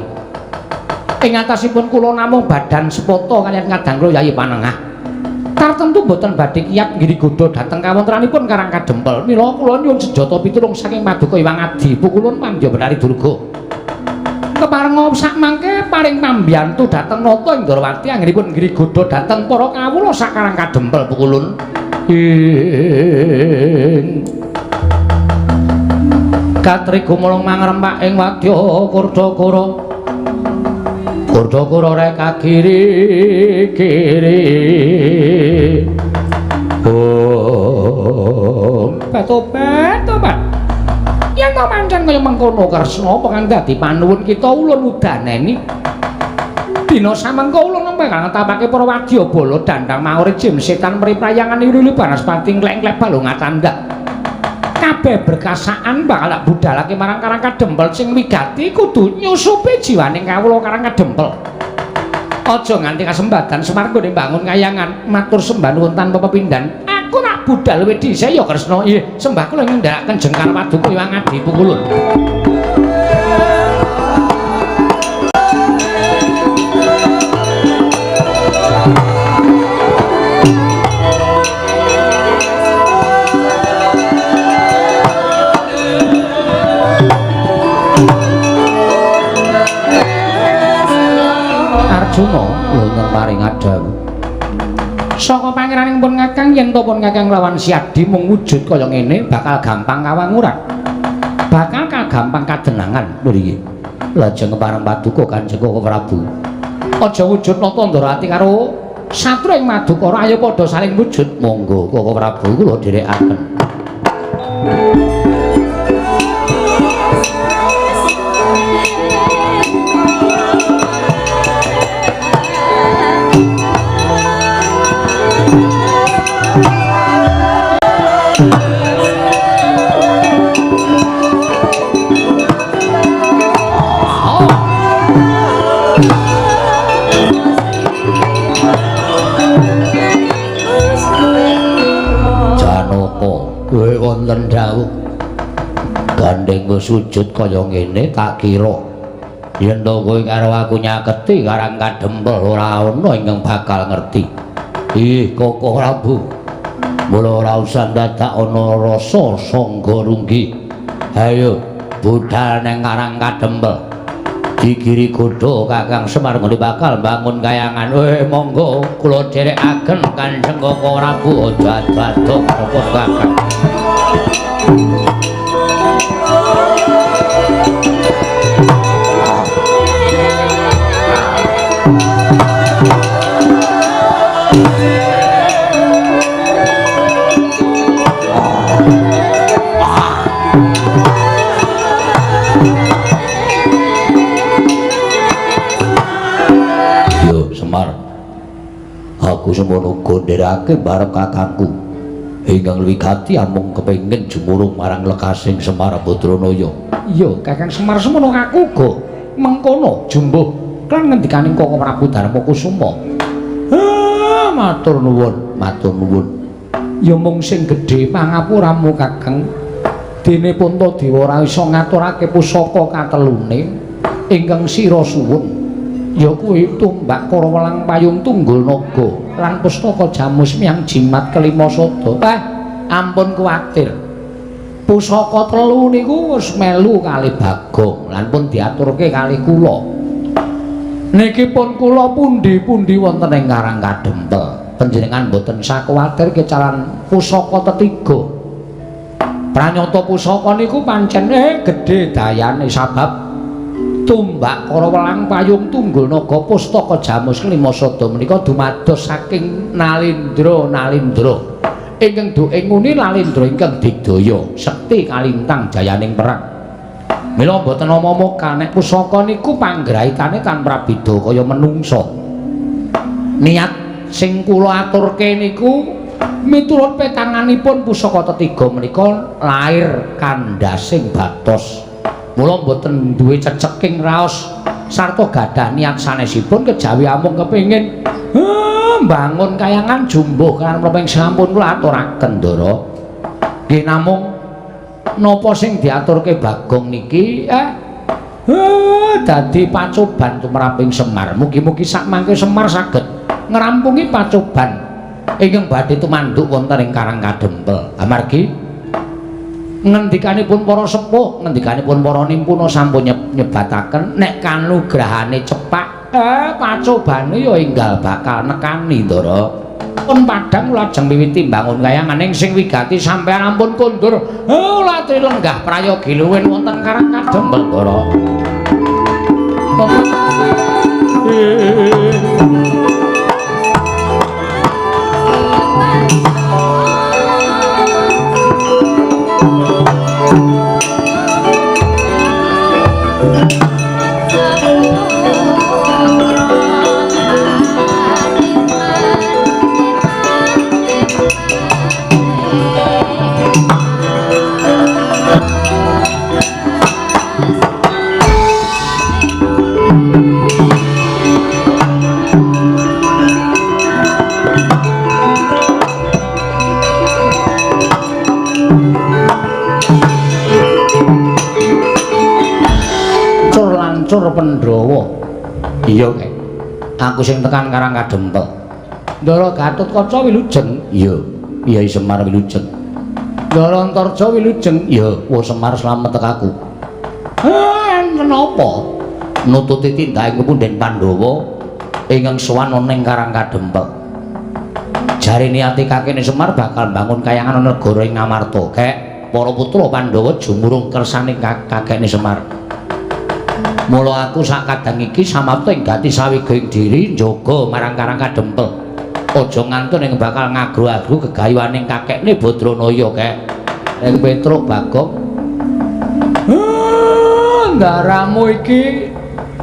Ing atasipun kula namung badan sepata kaliyan kadang kula Yayi Panengah. Tartemtu boten badhe kiyat ngiri godha dhateng kawontenanipun Karang Kadempel. Mila kula nyuwun sejata pitulung saking Paduka Hyang Adi Pukulun Pandya Benari Durga. Keparenga sakmangke paring pambiyantu dhateng Nata Ndrawati anggenipun ngiri godha dhateng para kawula sak Karang Kadempel Pukulun. Katri gumulung mangrempak ing wadya Kurdakara. Kurdakara rek kagiri-giri. Tobat. Yen to pancen kaya mengkono Kresna pengen dadi panuwun kita ulun udaneni. Dina samengko ulun nembe ngatapake para wadya bala dandang maure jim setan mriprayangan iru-iru banaspati nglek-nglek balungan tandak. Kabeh berkasaan bakal budhalake marang Karang Kadempel sing wigati kudu nyusupi jiwaning kawula Karang Kadempel. Aja nganti kasembadan Semar nggone mbangun kayangan matur sembah nuwun tanpa pepindhan. Aku nak budhal luwih dhisik ya Kresna. Nggih, sembah kula ngendhakaken jengkar Paduka Hyang Adi Pukulun. Arjuna wonten paring adawu. Saka pangeraning pun Kakang yen to pun Kakang lawan Siadi mung wujud kaya ngene bakal gampang kawanguran. Bakal kagampang kadenangan mriki. Lajeng kepareng Paduka Kanjeng Koko Prabu. Aja wujud Nata Ndrawati karo satru ing Madukara ayo padha saling wujud. Monggo Koko Prabu kula dherekaken. Kowe wonten dawuh gandeng wis sujud kaya ngene tak kira yen to kowe karo aku nyaketi Karang Kadempel ora ana ingkang bakal ngerti. Ih Koko Prabu, mula ora usah dadak ana rasa sangga runggi. Ayo budhal nang Karang Kadempel. Digiri godha Kakang Semar ngene bakal bangun kayangan. Monggo kula dherekaken Kanjeng Koko Prabu aja badhok apa Kakang. Aku semono gondherake bareng kakangku ingkang wigati amung kepengin jumurung marang lekasing Semar Badranaya. Iya, Kakang Semar semono aku uga mengkono jumbuh kan ngendikaning Koko Prabu Darmakusuma. Matur nuwun. Ya mung sing gedhe pangapuramu Kakang. Dene Puntadewa ora iso ngaturake pusaka katelune ingkang sira suwun. Ya kuwi tumbak Karawelang Payung Tunggul Naga lan pustaka Jamus Miang Jimat Kelima Sada. Ampun kuwatir. Pusaka telu niku wis melu kalih Bagong lan pun diaturke kalih kula. Niki pun kula pundi-pundi wonten ing Karang Kadempel. Panjenengan boten sakuwatir kecalan pusaka tetiga. Pranyata pusaka niku pancen gedhe dayane sabab tumbak Karawelang Payung Tunggul Naga pustaka Jamus Kelima Sada menika dumados saking Nalindra. ingkang duke nguni lalindra ingkang digdaya sekti kalintang jayaning perang. Mila mboten omong-omong nek pusaka niku panggrahitane kan prabida kaya menungsa. Niat sing kula aturke niku miturut petanganipun pusaka tetiga menika lair kandhasing batos. Mula mboten duwe ceceking raos sarta gadah niat sanesipun kejawi amung kepengin mbangun kayangan jumbuh kan peping sampun kula aturaken Ndara. Nggih namung napa sing diaturke Bagong niki dadi pacoban tumraping Semar. Mugi-mugi sakmangke Semar saged ngrampungi pacoban ingkang badhe tumanduk wonten ing Karang Kadempel. Amargi ngendikanipun para sepuh, ngendikanipun para nimpuna sampun nyebataken nek kanugrahane cepak pacobane ya enggal bakal nekani Ndara. Pun padhang lajeng miwiti mbangun kayanganing sing wigati sampeyan ampun kondur latri lenggah prayogi luwih wonten Karang Kadempel Ndara. Lancur Pandhawa. Iya, Kek. Aku sing tekan Karang Kadempel. Ndara Gatotkaca wilujeng. Iya, Kyai Semar wilujeng. Ndara Antarja wilujeng. Iya, Wa Semar slamet tekaku. Menapa? Nututi tindake Punden Pandhawa ingkang sowan ning Karang Kadempel. Jare niate kakene Semar bakal bangun kayangan negara ing Ngamarta. Kek, para putra Pandhawa jumurung kersaning kakene Semar. Mula aku sak kadang iki samapta ing gati sawijining diri njaga marang Karang Kadempel. Aja ngantun ing bakal ngagru-agru gegayuhaning kakekne Badranaya, Kek. Ing Petruk Bagong. Ndaramu iki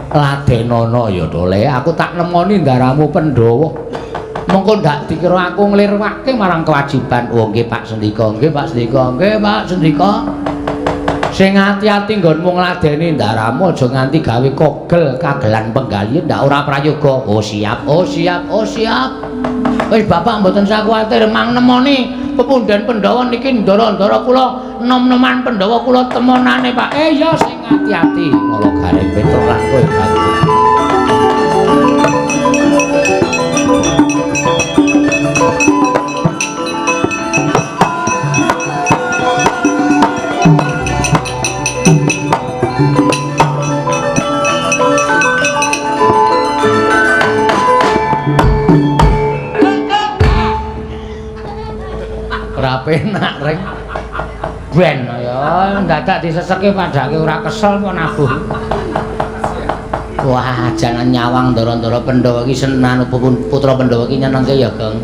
ladenana ya to, Le. Aku tak nemoni ndaramu Pandhawa. Mengko ndak dikira aku nglirwake marang kewajiban. Oh nggih Pak Sendika, nggih Pak Sendika, nggih Pak Sendika. Sing ati-ati nggonmu ngladeni ndaramu aja nganti gawe kogel kagelan penggalian ndak ora prayoga. Oh siap, oh siap, oh siap. Wis Bapak mboten sak kuwatir mang nemoni Pepunden Pandhawa niki ndara-ndara kula nom-noman Pandhawa kula temonane Pak. Ya sing ati-ati kala gareng Petruk lan kowe Bagong. Penak rek ben ya dadak diseseke padake ora kesel kok nabuh. Wah jangan nyawang ndara-ndara Pandhawa iki senan putra Pandhawa iki nyenengke ya Gong.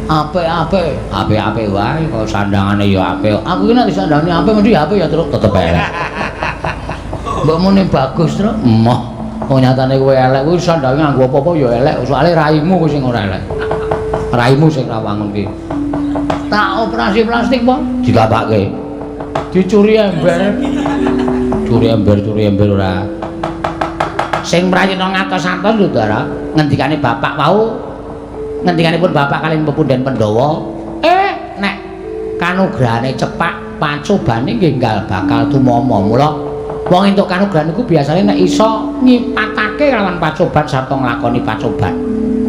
Apik-apik, apik-apik wae kok sandangane ya apik. Aku iki nek disandangane apik mesti apik ya terus tetep elek. Mbok muni bagus terus emoh. Wong nyatane kowe elek kuwi sandange nganggo apa-apa ya elek, soalé raimu kuwi sing ora elek. Raimu sing ra wangunke. Tak operasi plastik po digapake dicuri ember curi ember ora sing mrayana ngatos-atos lho Ndara ngendikane bapak wau ngendikanipun bapak kaliyan Pepunden Pandhawa nek kanugrahane cepak pacobane nggih enggal bakal tumama mula wong entuk kanugrahan niku biasane nek iso nyipatake lawan pacoban sarta nglakoni pacoban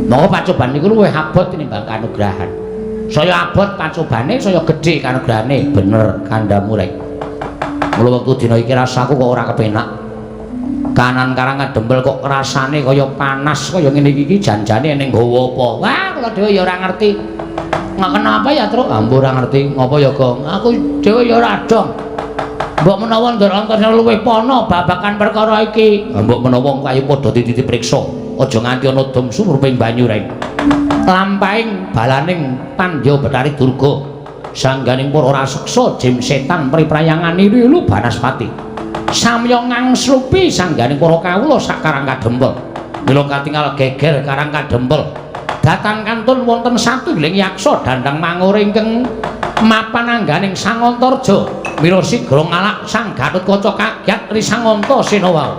monggo pacoban niku luwih abot tinimbang kanugrahan. Saya abot pacobane, saya gedhe kanugrahane, bener kandhamu rek. Mula wektu dina iki rasaku kok ora kepenak. Kanan Karang Kadempel kok rasane kaya panas kaya ngene iki janjane ning nggawa apa. Wah, kula dhewe ya ora ngerti. Nggak kenapa ya, Truk? Ambo ora ngerti. Ngapa ya, Gong? Aku dhewe ya ora dong. Mbok menawa Ndara Antarja luwih pono babakan perkara iki. Mbok menawa kaya padha dipriksa. Aja nganti ana dom sumur ping banyu rek. lampahing balaning Pandya Betari Durga sangganing para raseksa jim setan priprayangan ilu Banaspati samya ngangslupi sangganing para kawula sakarang kadempel mila katingal geger karang kadempel datan kantun wonten satunggiling yaksa dandang mangure ingkang mapan angganing Sang Antarja mila sigra ngalak Sang Gatotkaca kagyat Risanganta Sena wau.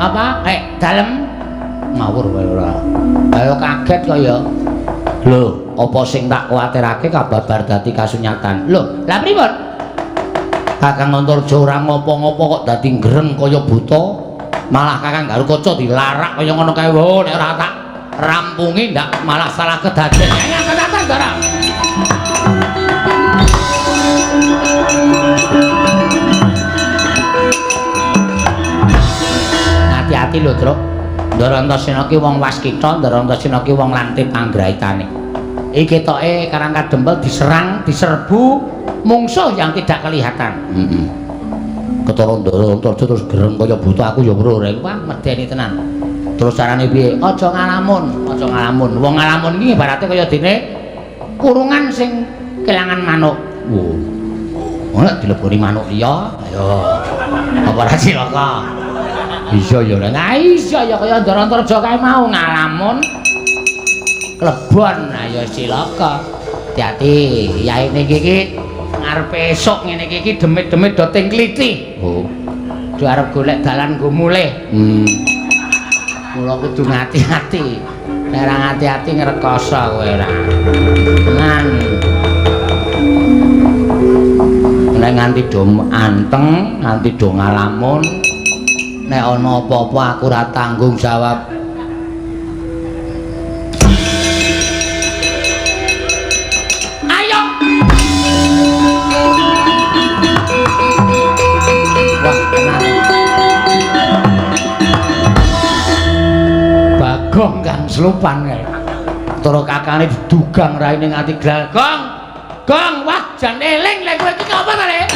Apa? Dalem ngawur wae ora. Ayo kaget kaya. Lho, apa sing tak kuwatirake kababar dadi kasunyatan. Lho, lha pripun? Kakang Antarja ora ngopo-ngopo kok dadi greng kaya buta. Malah Kakang Garukaca dilarak kaya ngono kae. Wo, nek ora tak rampungi ndak malah salah kedaden. Ya kedaden barang. Hati-hati lho, Truk. Ndara Antasena ki wong waskita, Ndara Antasena ki wong lantip anggraitane. Iki ketoke karang kadempel diserang, diserbu mungsuh yang tidak kelihatan. Heeh. Ketara Ndara Antasena terus gereng kaya buta aku ya mroreng, wah medeni tenan. Terus carane piye? Aja ngalamun, aja ngalamun. Wong ngalamun iki ibarate kaya dene kurungan sing kelangan manuk. Wo. Ora dileboni manuk liya. Ayo. Apa ra cilaka? Iya ya, nah iya ya kaya Ndara Antarja kae mau ngalamun klebon, ayo cilaka. Hati-hati, yaine iki ngarepe esuk ngene iki demit-demit do ting kliti. Oh. Do arep golek dalan nggo mulih. Mula kudu ngati-ati. Nek ora ngati-ati ngrekoso kowe ora. Tenan. Nek nganti do anteng, nganti do ngalamun nek ana apa-apa aku ora tanggung jawab. Ayo. Wah, tenan. Bagong Kang Slupan kae. Tara kakane didugang raine nganti glagong. Gong, wah jan eling lek kowe iki apa to, Rek?